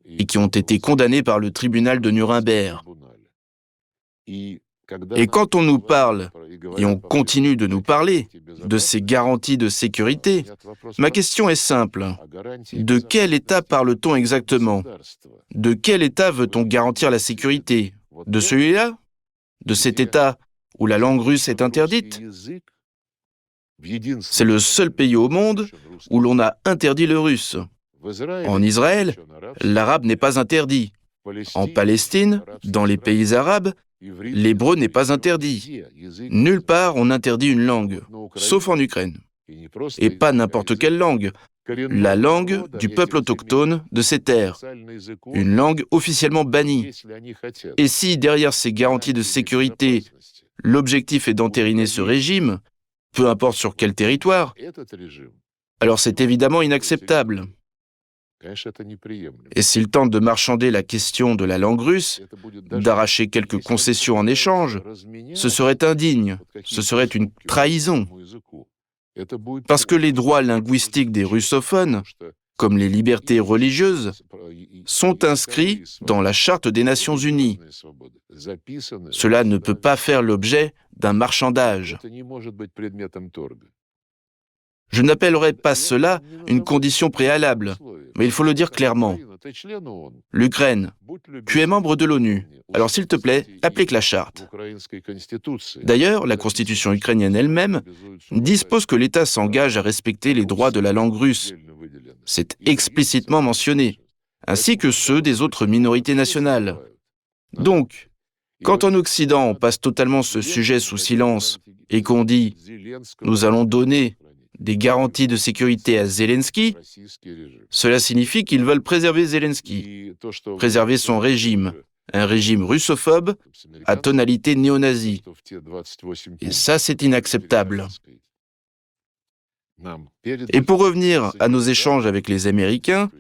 et qui ont été condamnés par le tribunal de Nuremberg. Et quand on nous parle, et on continue de nous parler, de ces garanties de sécurité, ma question est simple. De quel État parle-t-on exactement? De quel État veut-on garantir la sécurité? De celui-là? De cet État où la langue russe est interdite? C'est le seul pays au monde où l'on a interdit le russe. En Israël, l'arabe n'est pas interdit. En Palestine, dans les pays arabes, l'hébreu n'est pas interdit. Nulle part on interdit une langue, sauf en Ukraine. Et pas n'importe quelle langue, la langue du peuple autochtone de ces terres, une langue officiellement bannie. Et si, derrière ces garanties de sécurité, l'objectif est d'entériner ce régime, peu importe sur quel territoire, alors c'est évidemment inacceptable. Et s'il tente de marchander la question de la langue russe, d'arracher quelques concessions en échange, ce serait indigne, ce serait une trahison. Parce que les droits linguistiques des russophones, comme les libertés religieuses, sont inscrits dans la Charte des Nations Unies. Cela ne peut pas faire l'objet d'un marchandage. Je n'appellerai pas cela une condition préalable, mais il faut le dire clairement. L'Ukraine, tu es membre de l'ONU, alors s'il te plaît, applique la charte. D'ailleurs, la constitution ukrainienne elle-même dispose que l'État s'engage à respecter les droits de la langue russe. C'est explicitement mentionné, ainsi que ceux des autres minorités nationales. Donc, quand en Occident on passe totalement ce sujet sous silence et qu'on dit « nous allons donner » des garanties de sécurité à Zelensky, cela signifie qu'ils veulent préserver Zelensky, préserver son régime, un régime russophobe à tonalité néo-nazie. Et ça, c'est inacceptable. Et pour revenir à nos échanges avec les Américains,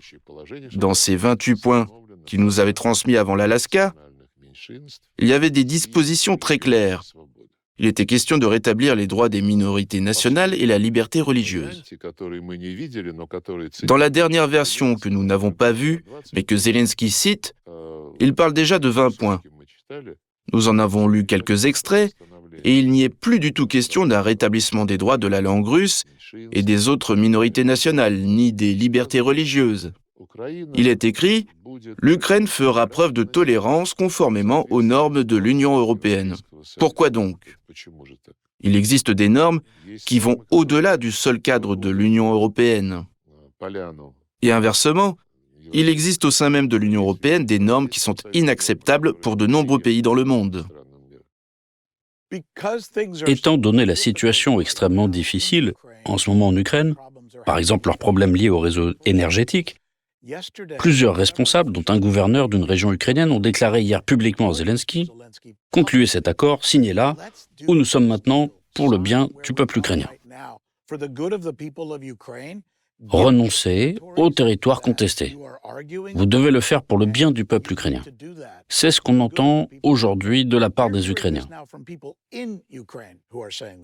dans ces 28 points qu'ils nous avaient transmis avant l'Alaska, il y avait des dispositions très claires. Il était question de rétablir les droits des minorités nationales et la liberté religieuse. Dans la dernière version que nous n'avons pas vue, mais que Zelensky cite, il parle déjà de 20 points. Nous en avons lu quelques extraits, et il n'y est plus du tout question d'un rétablissement des droits de la langue russe et des autres minorités nationales, ni des libertés religieuses. Il est écrit « L'Ukraine fera preuve de tolérance conformément aux normes de l'Union européenne ». Pourquoi donc? Il existe des normes qui vont au-delà du seul cadre de l'Union européenne. Et inversement, il existe au sein même de l'Union européenne des normes qui sont inacceptables pour de nombreux pays dans le monde. Étant donné la situation extrêmement difficile en ce moment en Ukraine, par exemple leurs problèmes liés au réseau énergétique, plusieurs responsables, dont un gouverneur d'une région ukrainienne, ont déclaré hier publiquement à Zelensky « Concluez cet accord, signez-la, où nous sommes maintenant pour le bien du peuple ukrainien. Renoncez au territoire contesté. Vous devez le faire pour le bien du peuple ukrainien. » C'est ce qu'on entend aujourd'hui de la part des Ukrainiens.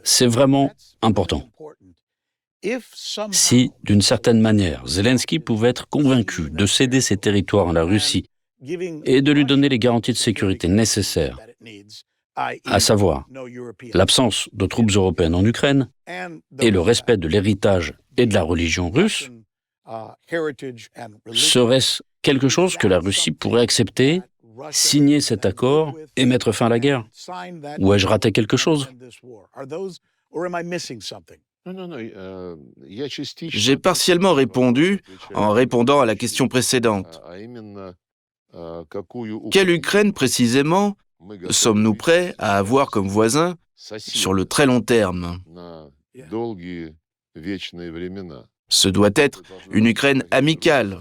C'est vraiment important. Si, d'une certaine manière, Zelensky pouvait être convaincu de céder ses territoires à la Russie et de lui donner les garanties de sécurité nécessaires à savoir l'absence de troupes européennes en Ukraine et le respect de l'héritage et de la religion russe, serait-ce quelque chose que la Russie pourrait accepter, signer cet accord et mettre fin à la guerre? Ou ai-je raté quelque chose? J'ai partiellement répondu en répondant à la question précédente. Quelle Ukraine précisément sommes-nous prêts à avoir comme voisin sur le très long terme? Ce doit être une Ukraine amicale,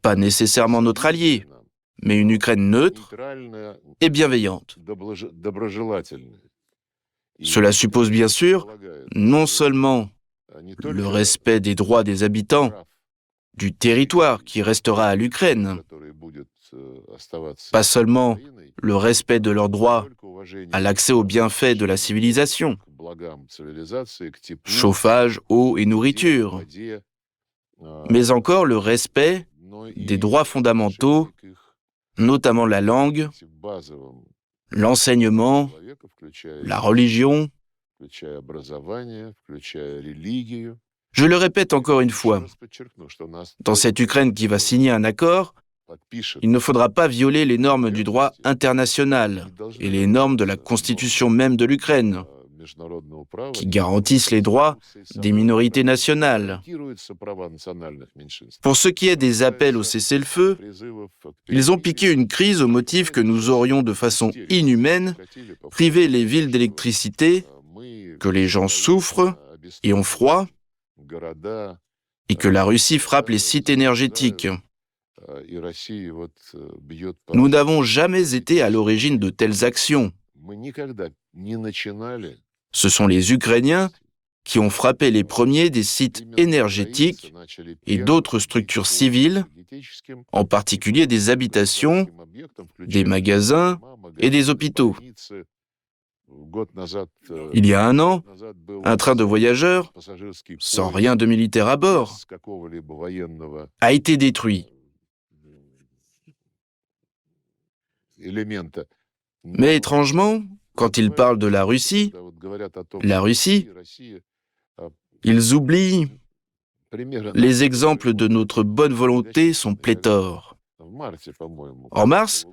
pas nécessairement notre allié, mais une Ukraine neutre et bienveillante. Cela suppose bien sûr non seulement le respect des droits des habitants du territoire qui restera à l'Ukraine, pas seulement le respect de leurs droits à l'accès aux bienfaits de la civilisation, chauffage, eau et nourriture, mais encore le respect des droits fondamentaux, notamment la langue, l'enseignement, la religion. Je le répète encore une fois, dans cette Ukraine qui va signer un accord, il ne faudra pas violer les normes du droit international et les normes de la constitution même de l'Ukraine, qui garantissent les droits des minorités nationales. Pour ce qui est des appels au cessez-le-feu, ils ont piqué une crise au motif que nous aurions de façon inhumaine privé les villes d'électricité, que les gens souffrent et ont froid, et que la Russie frappe les sites énergétiques. Nous n'avons jamais été à l'origine de telles actions. Ce sont les Ukrainiens qui ont frappé les premiers des sites énergétiques et d'autres structures civiles, en particulier des habitations, des magasins et des hôpitaux. Il y a un an, un train de voyageurs, sans rien de militaire à bord, a été détruit. Mais étrangement, quand ils parlent de la Russie, ils oublient les exemples de notre bonne volonté sont pléthores. En mars,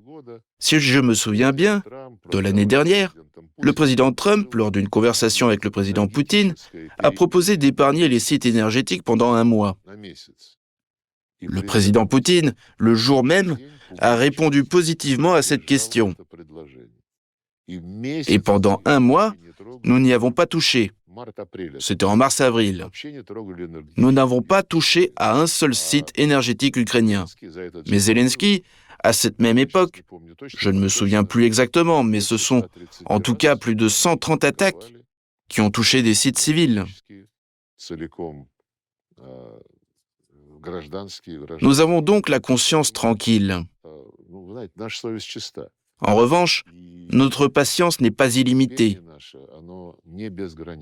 si je me souviens bien, de l'année dernière, le président Trump, lors d'une conversation avec le président Poutine, a proposé d'épargner les sites énergétiques pendant un mois. Le président Poutine, le jour même, a répondu positivement à cette question. Et pendant un mois, nous n'y avons pas touché. C'était en mars-avril. Nous n'avons pas touché à un seul site énergétique ukrainien. Mais Zelensky, à cette même époque, je ne me souviens plus exactement, mais ce sont en tout cas plus de 130 attaques qui ont touché des sites civils. Nous avons donc la conscience tranquille. En revanche, notre patience n'est pas illimitée.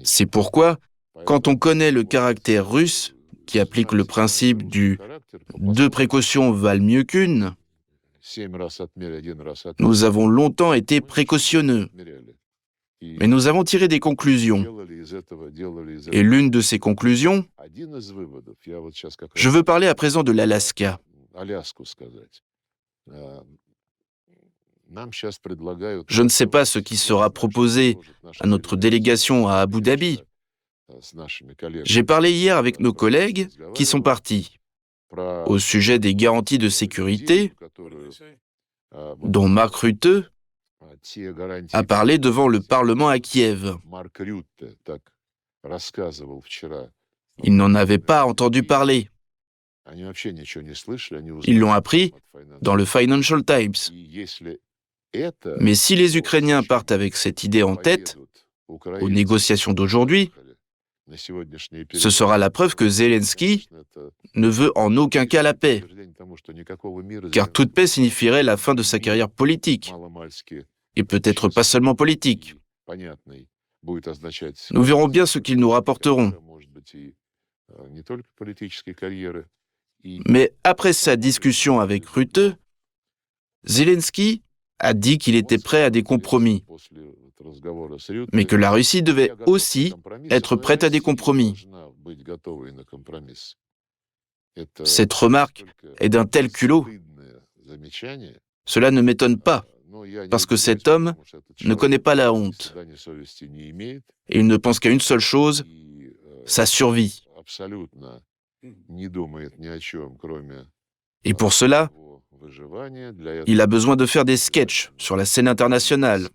C'est pourquoi, quand on connaît le caractère russe, qui applique le principe du « deux précautions valent mieux qu'une », nous avons longtemps été précautionneux. Mais nous avons tiré des conclusions. Et l'une de ces conclusions, je veux parler à présent de l'Alaska. Je ne sais pas ce qui sera proposé à notre délégation à Abu Dhabi. J'ai parlé hier avec nos collègues qui sont partis au sujet des garanties de sécurité dont Mark Rutte a parlé devant le Parlement à Kiev. Ils n'en avaient pas entendu parler. Ils l'ont appris dans le Financial Times. Mais si les Ukrainiens partent avec cette idée en tête, aux négociations d'aujourd'hui, ce sera la preuve que Zelensky ne veut en aucun cas la paix, car toute paix signifierait la fin de sa carrière politique, et peut-être pas seulement politique. Nous verrons bien ce qu'ils nous rapporteront. Mais après sa discussion avec Rutte, Zelensky a dit qu'il était prêt à des compromis, mais que la Russie devait aussi être prête à des compromis. Cette remarque est d'un tel culot. Cela ne m'étonne pas, parce que cet homme ne connaît pas la honte. Et il ne pense qu'à une seule chose, sa survie. Et pour cela, il a besoin de faire des sketchs sur la scène internationale.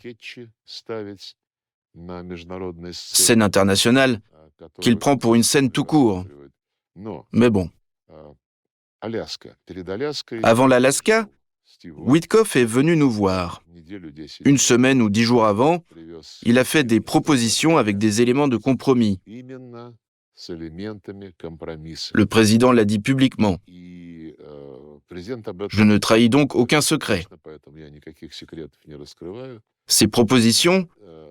Scène internationale qu'il prend pour une scène tout court. Mais bon. Avant l'Alaska, Witkoff est venu nous voir. Une semaine ou 10 jours avant, il a fait des propositions avec des éléments de compromis. Le président l'a dit publiquement. Je ne trahis donc aucun secret. Ces propositions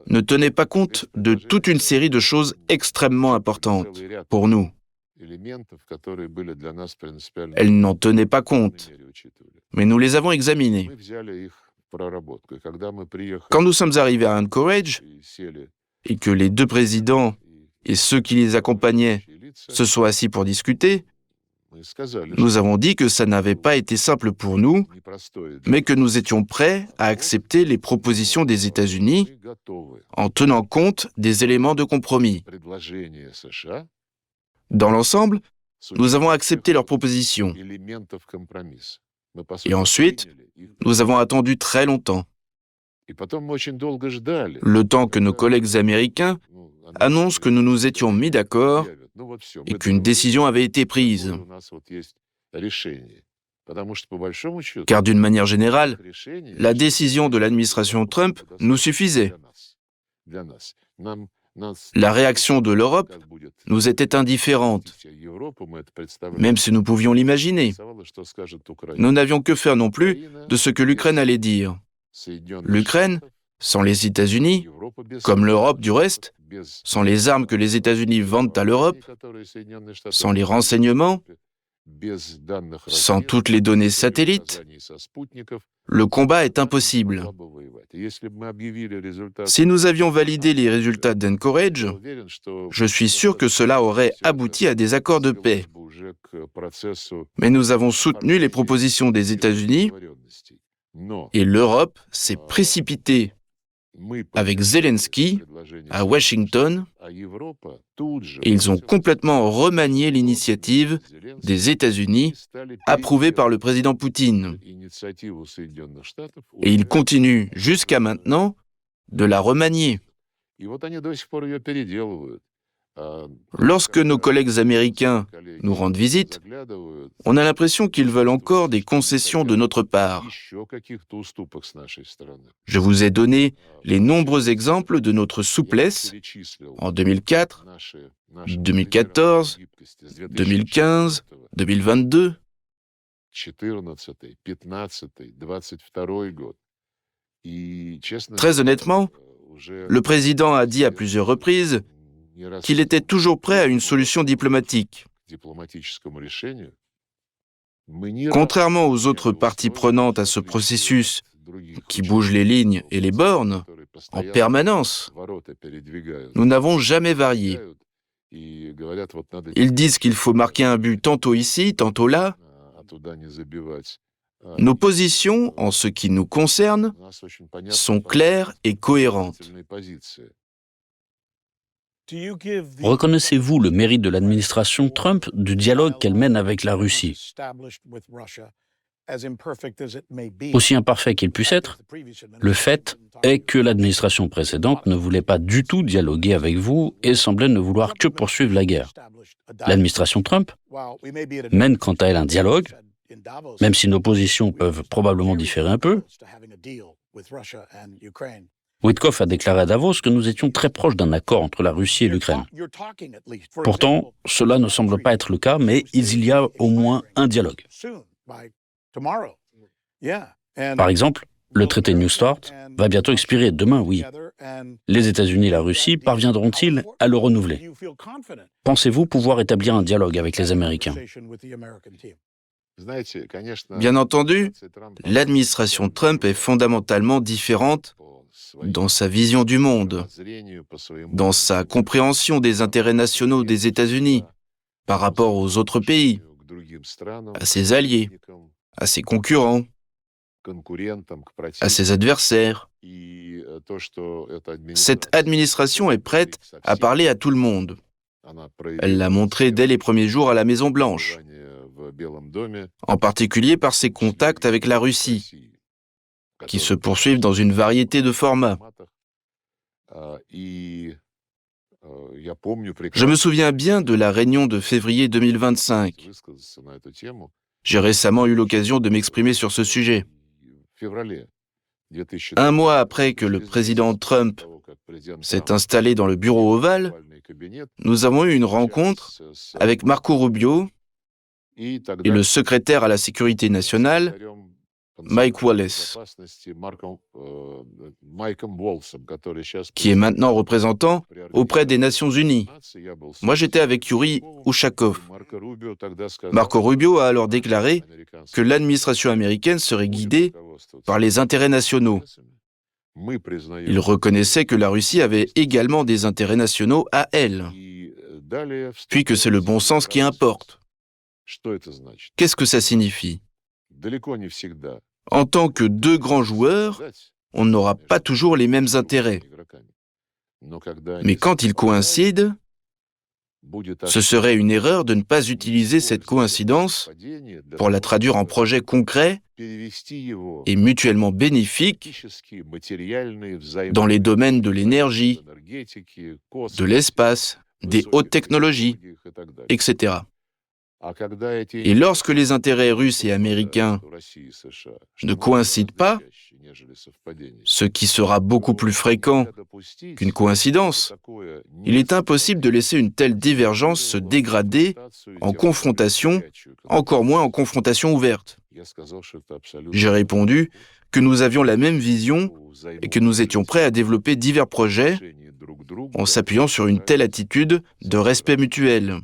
ne tenaient pas compte de toute une série de choses extrêmement importantes pour nous. Elles n'en tenaient pas compte, mais nous les avons examinées. Quand nous sommes arrivés à Anchorage et que les deux présidents et ceux qui les accompagnaient se sont assis pour discuter, nous avons dit que ça n'avait pas été simple pour nous, mais que nous étions prêts à accepter les propositions des États-Unis en tenant compte des éléments de compromis. Dans l'ensemble, nous avons accepté leurs propositions. Et ensuite, nous avons attendu très longtemps. Le temps que nos collègues américains annoncent que nous nous étions mis d'accord et qu'une décision avait été prise. Car d'une manière générale, la décision de l'administration Trump nous suffisait. La réaction de l'Europe nous était indifférente, même si nous pouvions l'imaginer. Nous n'avions que faire non plus de ce que l'Ukraine allait dire. L'Ukraine, sans les États-Unis, comme l'Europe du reste, sans les armes que les États-Unis vendent à l'Europe, sans les renseignements, sans toutes les données satellites, le combat est impossible. Si nous avions validé les résultats d'Anchorage, je suis sûr que cela aurait abouti à des accords de paix. Mais nous avons soutenu les propositions des États-Unis et l'Europe s'est précipitée avec Zelensky à Washington et ils ont complètement remanié l'initiative des États-Unis approuvée par le président Poutine. Et ils continuent jusqu'à maintenant de la remanier. Lorsque nos collègues américains nous rendent visite, on a l'impression qu'ils veulent encore des concessions de notre part. Je vous ai donné les nombreux exemples de notre souplesse en 2004, 2014, 2015, 2022. Très honnêtement, le président a dit à plusieurs reprises qu'il était toujours prêt à une solution diplomatique. Contrairement aux autres parties prenantes à ce processus qui bougent les lignes et les bornes en permanence, nous n'avons jamais varié. Ils disent qu'il faut marquer un but tantôt ici, tantôt là. Nos positions, en ce qui nous concerne, sont claires et cohérentes. Reconnaissez-vous le mérite de l'administration Trump du dialogue qu'elle mène avec la Russie? Aussi imparfait qu'il puisse être, le fait est que l'administration précédente ne voulait pas du tout dialoguer avec vous et semblait ne vouloir que poursuivre la guerre. L'administration Trump mène quant à elle un dialogue, même si nos positions peuvent probablement différer un peu. Witkoff a déclaré à Davos que nous étions très proches d'un accord entre la Russie et l'Ukraine. Pourtant, cela ne semble pas être le cas, mais il y a au moins un dialogue. Par exemple, le traité New START va bientôt expirer, demain, oui. Les États-Unis et la Russie parviendront-ils à le renouveler? Pensez-vous pouvoir établir un dialogue avec les Américains? Bien entendu, l'administration Trump est fondamentalement différente dans sa vision du monde, dans sa compréhension des intérêts nationaux des États-Unis par rapport aux autres pays, à ses alliés, à ses concurrents, à ses adversaires. Cette administration est prête à parler à tout le monde. Elle l'a montré dès les premiers jours à la Maison-Blanche, en particulier par ses contacts avec la Russie, qui se poursuivent dans une variété de formats. Je me souviens bien de la réunion de février 2025. J'ai récemment eu l'occasion de m'exprimer sur ce sujet. Un mois après que le président Trump s'est installé dans le bureau ovale, nous avons eu une rencontre avec Marco Rubio et le secrétaire à la sécurité nationale, Mike Wallace, qui est maintenant représentant auprès des Nations Unies. Moi, j'étais avec Yuri Ushakov. Marco Rubio a alors déclaré que l'administration américaine serait guidée par les intérêts nationaux. Il reconnaissait que la Russie avait également des intérêts nationaux à elle, puis que c'est le bon sens qui importe. Qu'est-ce que ça signifie ? En tant que deux grands joueurs, on n'aura pas toujours les mêmes intérêts. Mais quand ils coïncident, ce serait une erreur de ne pas utiliser cette coïncidence pour la traduire en projets concrets et mutuellement bénéfiques dans les domaines de l'énergie, de l'espace, des hautes technologies, etc. Et lorsque les intérêts russes et américains ne coïncident pas, ce qui sera beaucoup plus fréquent qu'une coïncidence, il est impossible de laisser une telle divergence se dégrader en confrontation, encore moins en confrontation ouverte. J'ai répondu que nous avions la même vision et que nous étions prêts à développer divers projets en s'appuyant sur une telle attitude de respect mutuel.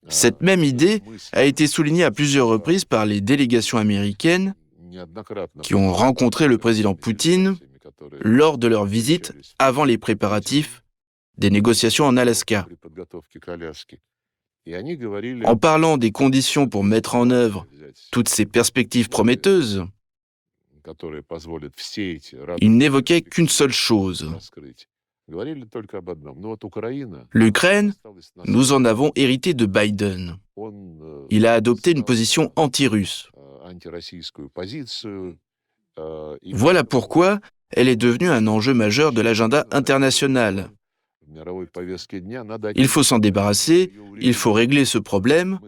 Cette même idée a été soulignée à plusieurs reprises par les délégations américaines qui ont rencontré le président Poutine lors de leur visite avant les préparatifs des négociations en Alaska. En parlant des conditions pour mettre en œuvre toutes ces perspectives prometteuses, ils n'évoquaient qu'une seule chose. L'Ukraine, nous en avons hérité de Biden. Il a adopté une position anti-russe. Voilà pourquoi elle est devenue un enjeu majeur de l'agenda international. Il faut s'en débarrasser, il faut régler ce problème.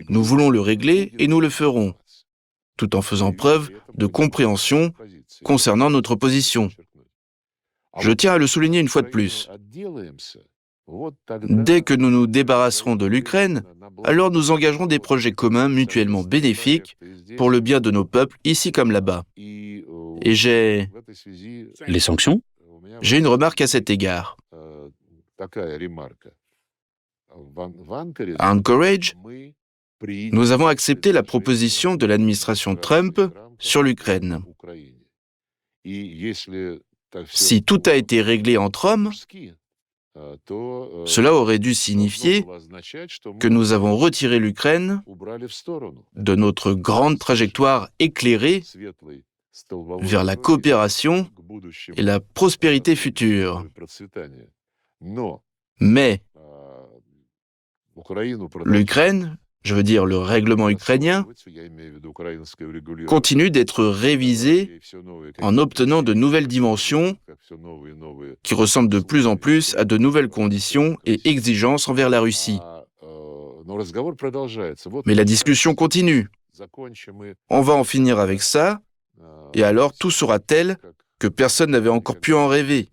Nous voulons le régler et nous le ferons, tout en faisant preuve de compréhension concernant notre position. Je tiens à le souligner une fois de plus. Dès que nous nous débarrasserons de l'Ukraine, alors nous engagerons des projets communs mutuellement bénéfiques pour le bien de nos peuples, ici comme là-bas. Et j'ai... Les sanctions ? J'ai une remarque à cet égard. À Anchorage, nous avons accepté la proposition de l'administration Trump sur l'Ukraine. Si tout a été réglé entre hommes, cela aurait dû signifier que nous avons retiré l'Ukraine de notre grande trajectoire éclairée vers la coopération et la prospérité future. Mais l'Ukraine, je veux dire le règlement ukrainien, continue d'être révisé en obtenant de nouvelles dimensions qui ressemblent de plus en plus à de nouvelles conditions et exigences envers la Russie. Mais la discussion continue. On va en finir avec ça, et alors tout sera tel que personne n'avait encore pu en rêver.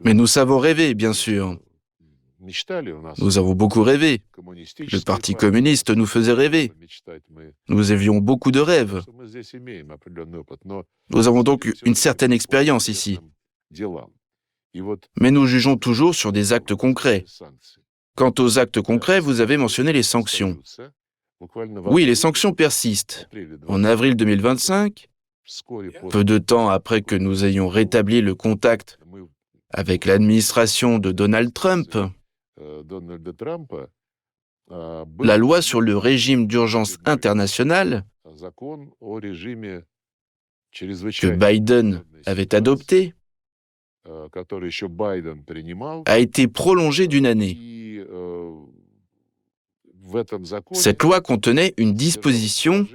Mais nous savons rêver, bien sûr. Nous avons beaucoup rêvé. Le Parti communiste nous faisait rêver. Nous avions beaucoup de rêves. Nous avons donc une certaine expérience ici. Mais nous jugeons toujours sur des actes concrets, Quant aux actes concrets, vous avez mentionné les sanctions. Oui, les sanctions persistent. En avril 2025, peu de temps après que nous ayons rétabli le contact avec l'administration de Donald Trump, la loi sur le régime d'urgence internationale que Biden avait adoptée a été prolongée d'une année. Cette loi contenait une disposition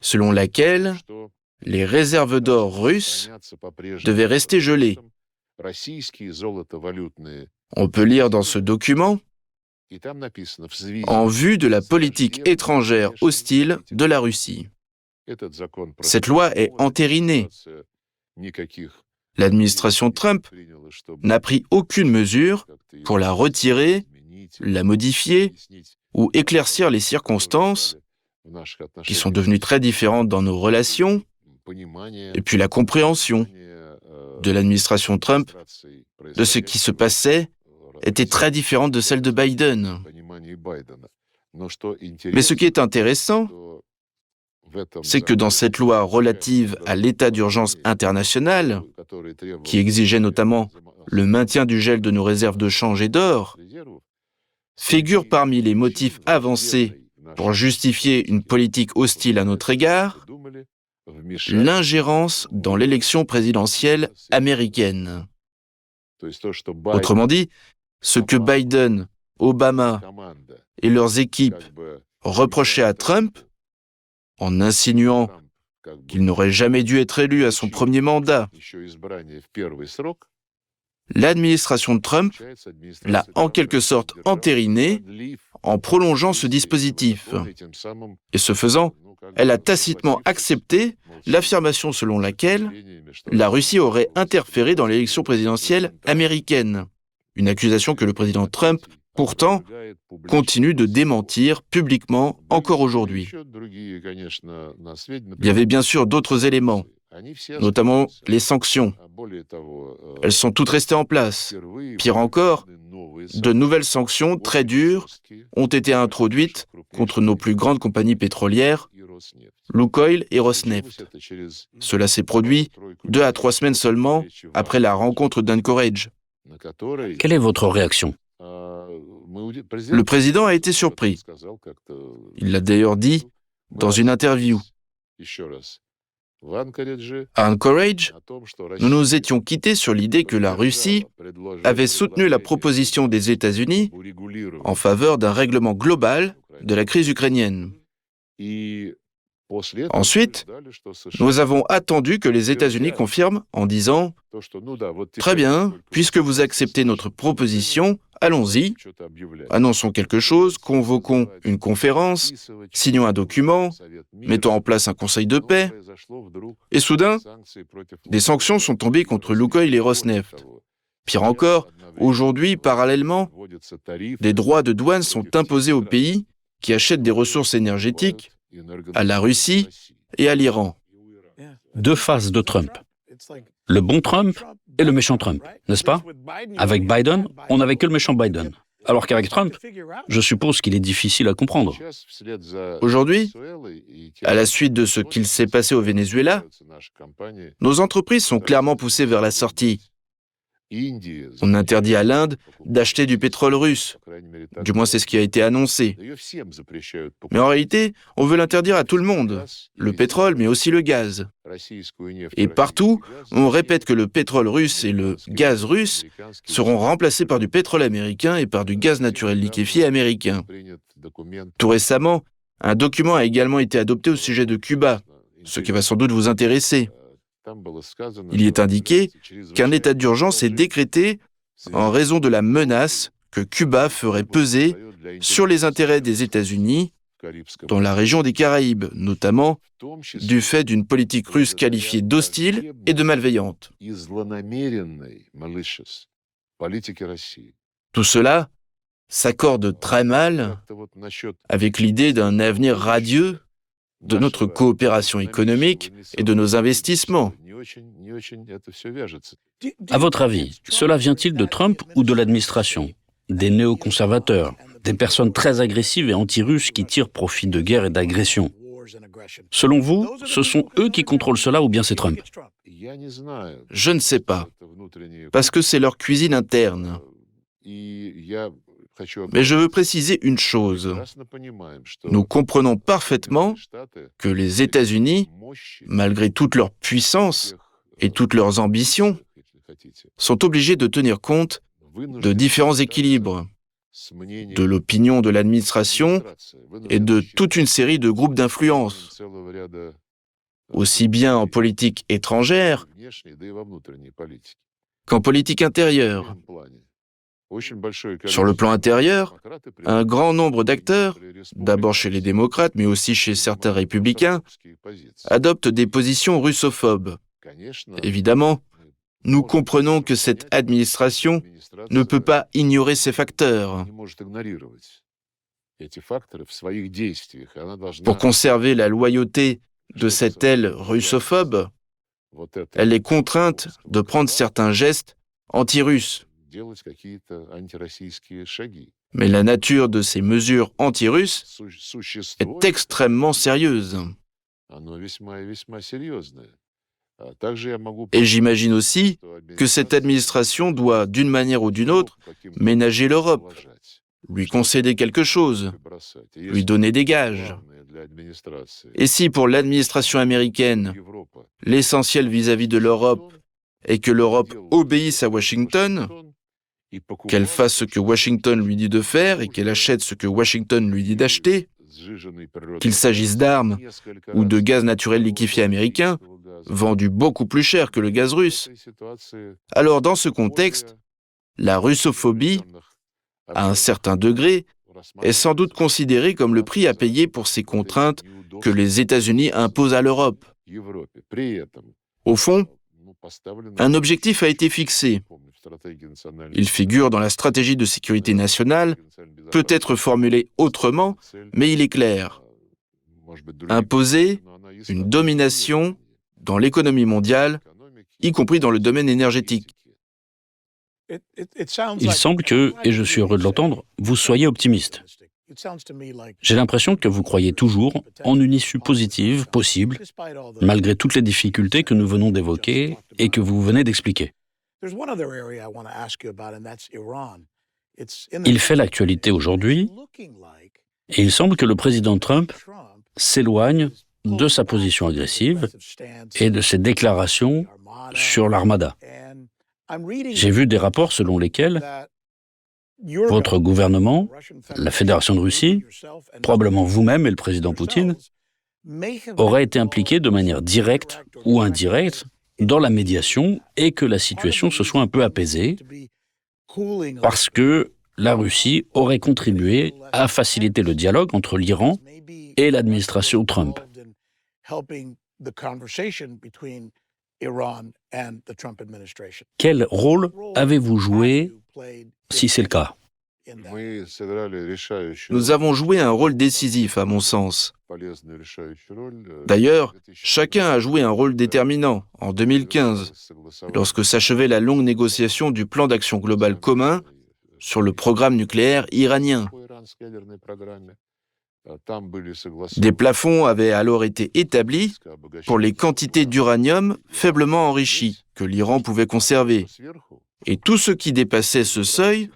selon laquelle les réserves d'or russes devaient rester gelées. On peut lire dans ce document « En vue de la politique étrangère hostile de la Russie ». Cette loi est entérinée. L'administration Trump n'a pris aucune mesure pour la retirer, la modifier ou éclaircir les circonstances qui sont devenues très différentes dans nos relations, et puis la compréhension de l'administration Trump de ce qui se passait était très différente de celle de Biden. Mais ce qui est intéressant, c'est que dans cette loi relative à l'état d'urgence international, qui exigeait notamment le maintien du gel de nos réserves de change et d'or, figure parmi les motifs avancés pour justifier une politique hostile à notre égard, l'ingérence dans l'élection présidentielle américaine. Autrement dit, ce que Biden, Obama et leurs équipes reprochaient à Trump, en insinuant qu'il n'aurait jamais dû être élu à son premier mandat, l'administration de Trump l'a en quelque sorte entériné en prolongeant ce dispositif. Et ce faisant, elle a tacitement accepté l'affirmation selon laquelle la Russie aurait interféré dans l'élection présidentielle américaine. Une accusation que le président Trump, pourtant, continue de démentir publiquement encore aujourd'hui. Il y avait bien sûr d'autres éléments, notamment les sanctions. Elles sont toutes restées en place. Pire encore, de nouvelles sanctions très dures ont été introduites contre nos plus grandes compagnies pétrolières, Lukoil et Rosneft. Cela s'est produit 2 à 3 semaines seulement après la rencontre d'Anchorage. Quelle est votre réaction? Le président a été surpris. Il l'a d'ailleurs dit dans une interview. À Anchorage, nous nous étions quittés sur l'idée que la Russie avait soutenu la proposition des États-Unis en faveur d'un règlement global de la crise ukrainienne. Ensuite, nous avons attendu que les États-Unis confirment en disant « Très bien, puisque vous acceptez notre proposition, allons-y, annonçons quelque chose, convoquons une conférence, signons un document, mettons en place un conseil de paix. » Et soudain, des sanctions sont tombées contre Lukoil et Rosneft. Pire encore, aujourd'hui, parallèlement, des droits de douane sont imposés aux pays qui achètent des ressources énergétiques à la Russie et à l'Iran. 2 faces de Trump. Le bon Trump et le méchant Trump, n'est-ce pas? Avec Biden, on n'avait que le méchant Biden. Alors qu'avec Trump, je suppose qu'il est difficile à comprendre. Aujourd'hui, à la suite de ce qu'il s'est passé au Venezuela, nos entreprises sont clairement poussées vers la sortie. On interdit à l'Inde d'acheter du pétrole russe. Du moins, c'est ce qui a été annoncé. Mais en réalité, on veut l'interdire à tout le monde. Le pétrole, mais aussi le gaz. Et partout, on répète que le pétrole russe et le gaz russe seront remplacés par du pétrole américain et par du gaz naturel liquéfié américain. Tout récemment, un document a également été adopté au sujet de Cuba, ce qui va sans doute vous intéresser. Il y est indiqué qu'un état d'urgence est décrété en raison de la menace que Cuba ferait peser sur les intérêts des États-Unis dans la région des Caraïbes, notamment du fait d'une politique russe qualifiée d'hostile et de malveillante. Tout cela s'accorde très mal avec l'idée d'un avenir radieux de notre coopération économique et de nos investissements. À votre avis, cela vient-il de Trump ou de l'administration? des néoconservateurs, des personnes très agressives et anti-russes qui tirent profit de guerres et d'agressions. Selon vous, ce sont eux qui contrôlent cela ou bien c'est Trump? Je ne sais pas, parce que c'est leur cuisine interne. Mais je veux préciser une chose. Nous comprenons parfaitement que les États-Unis, malgré toute leur puissance et toutes leurs ambitions, sont obligés de tenir compte de différents équilibres, de l'opinion de l'administration et de toute une série de groupes d'influence, aussi bien en politique étrangère qu'en politique intérieure. Sur le plan intérieur, un grand nombre d'acteurs, d'abord chez les démocrates, mais aussi chez certains républicains, adoptent des positions russophobes. Évidemment, nous comprenons que cette administration ne peut pas ignorer ces facteurs. Pour conserver la loyauté de cette aile russophobe, elle est contrainte de prendre certains gestes anti-russes. Mais la nature de ces mesures anti-russes est extrêmement sérieuse. Et j'imagine aussi que cette administration doit, d'une manière ou d'une autre, ménager l'Europe, lui concéder quelque chose, lui donner des gages. Et si pour l'administration américaine, l'essentiel vis-à-vis de l'Europe est que l'Europe obéisse à Washington, qu'elle fasse ce que Washington lui dit de faire et qu'elle achète ce que Washington lui dit d'acheter, qu'il s'agisse d'armes ou de gaz naturel liquéfié américain, vendu beaucoup plus cher que le gaz russe. Alors dans ce contexte, la russophobie, à un certain degré, est sans doute considérée comme le prix à payer pour ces contraintes que les États-Unis imposent à l'Europe. Au fond, un objectif a été fixé. Il figure dans la stratégie de sécurité nationale, peut être formulé autrement, mais il est clair. Imposer une domination dans l'économie mondiale, y compris dans le domaine énergétique. Il semble que, et je suis heureux de l'entendre, vous soyez optimiste. J'ai l'impression que vous croyez toujours en une issue positive possible, malgré toutes les difficultés que nous venons d'évoquer et que vous venez d'expliquer. Il fait l'actualité aujourd'hui, et il semble que le président Trump s'éloigne de sa position agressive et de ses déclarations sur l'armada. J'ai vu des rapports selon lesquels votre gouvernement, la Fédération de Russie, probablement vous-même et le président Poutine, auraient été impliqués de manière directe ou indirecte dans la médiation et que la situation se soit un peu apaisée parce que la Russie aurait contribué à faciliter le dialogue entre l'Iran et l'administration Trump. Quel rôle avez-vous joué, si c'est le cas? Nous avons joué un rôle décisif, à mon sens. D'ailleurs, chacun a joué un rôle déterminant en 2015, lorsque s'achevait la longue négociation du plan d'action global commun sur le programme nucléaire iranien. Des plafonds avaient alors été établis pour les quantités d'uranium faiblement enrichi que l'Iran pouvait conserver. Et tout ce qui dépassait ce seuil,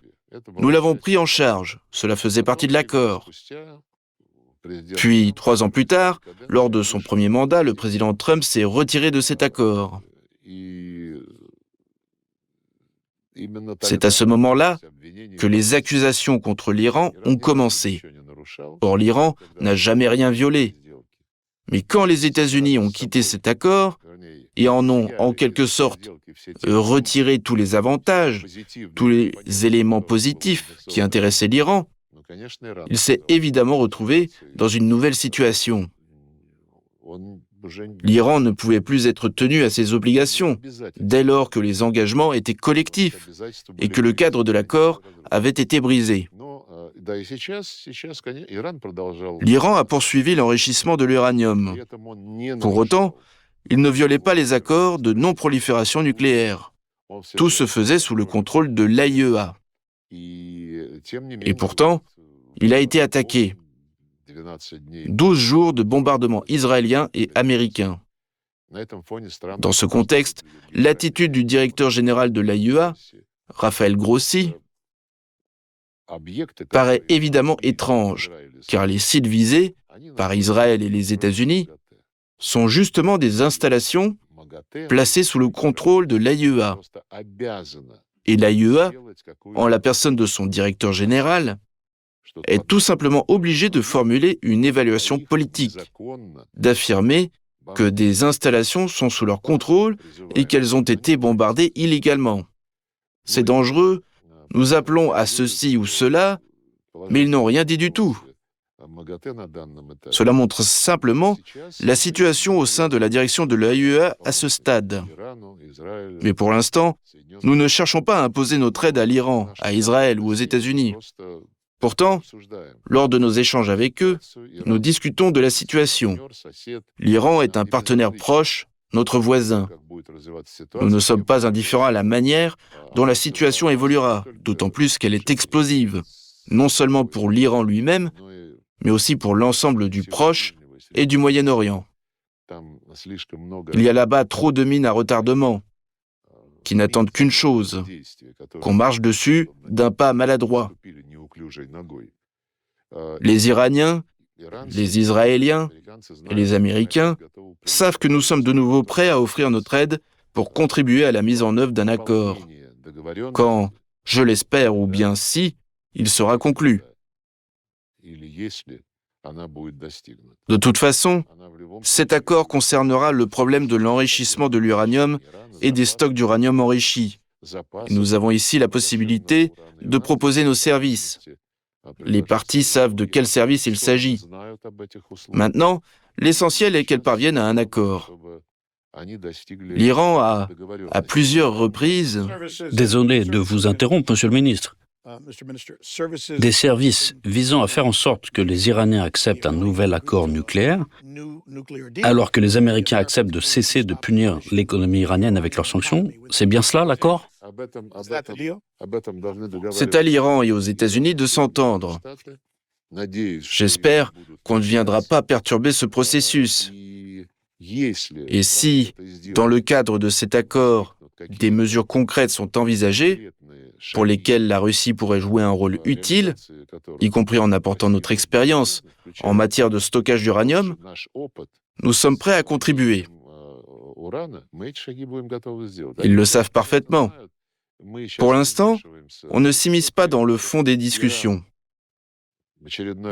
nous l'avons pris en charge. Cela faisait partie de l'accord. Puis, 3 ans plus tard, lors de son premier mandat, le président Trump s'est retiré de cet accord. C'est à ce moment-là que les accusations contre l'Iran ont commencé. Or, l'Iran n'a jamais rien violé. Mais quand les États-Unis ont quitté cet accord et en ont, en quelque sorte, retiré tous les avantages, tous les éléments positifs qui intéressaient l'Iran, il s'est évidemment retrouvé dans une nouvelle situation. L'Iran ne pouvait plus être tenu à ses obligations, dès lors que les engagements étaient collectifs et que le cadre de l'accord avait été brisé. L'Iran a poursuivi l'enrichissement de l'uranium. Pour autant, il ne violait pas les accords de non-prolifération nucléaire. Tout se faisait sous le contrôle de l'AIEA. Et pourtant, il a été attaqué. 12 jours de bombardements israéliens et américains. Dans ce contexte, l'attitude du directeur général de l'AIEA, Raphaël Grossi, paraît évidemment étrange, car les sites visés par Israël et les États-Unis sont justement des installations placées sous le contrôle de l'AIEA. Et l'AIEA, en la personne de son directeur général, est tout simplement obligée de formuler une évaluation politique, d'affirmer que des installations sont sous leur contrôle et qu'elles ont été bombardées illégalement. C'est dangereux, nous appelons à ceci ou cela, mais ils n'ont rien dit du tout. Cela montre simplement la situation au sein de la direction de l'AIEA à ce stade. Mais pour l'instant, nous ne cherchons pas à imposer notre aide à l'Iran, à Israël ou aux États-Unis. Pourtant, lors de nos échanges avec eux, nous discutons de la situation. L'Iran est un partenaire proche, notre voisin. Nous ne sommes pas indifférents à la manière dont la situation évoluera, d'autant plus qu'elle est explosive, non seulement pour l'Iran lui-même, mais aussi pour l'ensemble du Proche et du Moyen-Orient. Il y a là-bas trop de mines à retardement, qui n'attendent qu'une chose, qu'on marche dessus d'un pas maladroit. Les Iraniens, les Israéliens et les Américains savent que nous sommes de nouveau prêts à offrir notre aide pour contribuer à la mise en œuvre d'un accord, quand, je l'espère, ou bien si, il sera conclu. De toute façon, cet accord concernera le problème de l'enrichissement de l'uranium et des stocks d'uranium enrichi. Et nous avons ici la possibilité de proposer nos services. Les parties savent de quel service il s'agit. Maintenant, l'essentiel est qu'elles parviennent à un accord. L'Iran a, à plusieurs reprises... Désolé de vous interrompre, Monsieur le ministre. Des services visant à faire en sorte que les Iraniens acceptent un nouvel accord nucléaire, alors que les Américains acceptent de cesser de punir l'économie iranienne avec leurs sanctions, c'est bien cela l'accord ? C'est à l'Iran et aux États-Unis de s'entendre. J'espère qu'on ne viendra pas perturber ce processus. Et si, dans le cadre de cet accord, des mesures concrètes sont envisagées, pour lesquelles la Russie pourrait jouer un rôle utile, y compris en apportant notre expérience en matière de stockage d'uranium, nous sommes prêts à contribuer. Ils le savent parfaitement. Pour l'instant, on ne s'immisce pas dans le fond des discussions.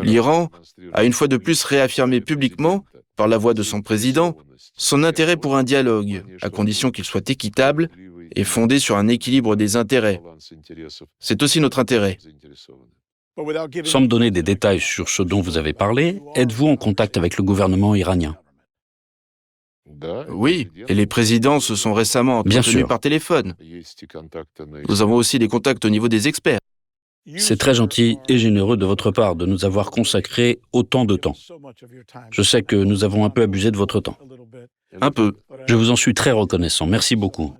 L'Iran a une fois de plus réaffirmé publiquement, par la voix de son président, son intérêt pour un dialogue, à condition qu'il soit équitable et fondé sur un équilibre des intérêts. C'est aussi notre intérêt. Sans me donner des détails sur ce dont vous avez parlé, êtes-vous en contact avec le gouvernement iranien ? Oui, et les présidents se sont récemment entretenus par téléphone. Nous avons aussi des contacts au niveau des experts. C'est très gentil et généreux de votre part de nous avoir consacré autant de temps. Je sais que nous avons un peu abusé de votre temps. Un peu. Je vous en suis très reconnaissant. Merci beaucoup.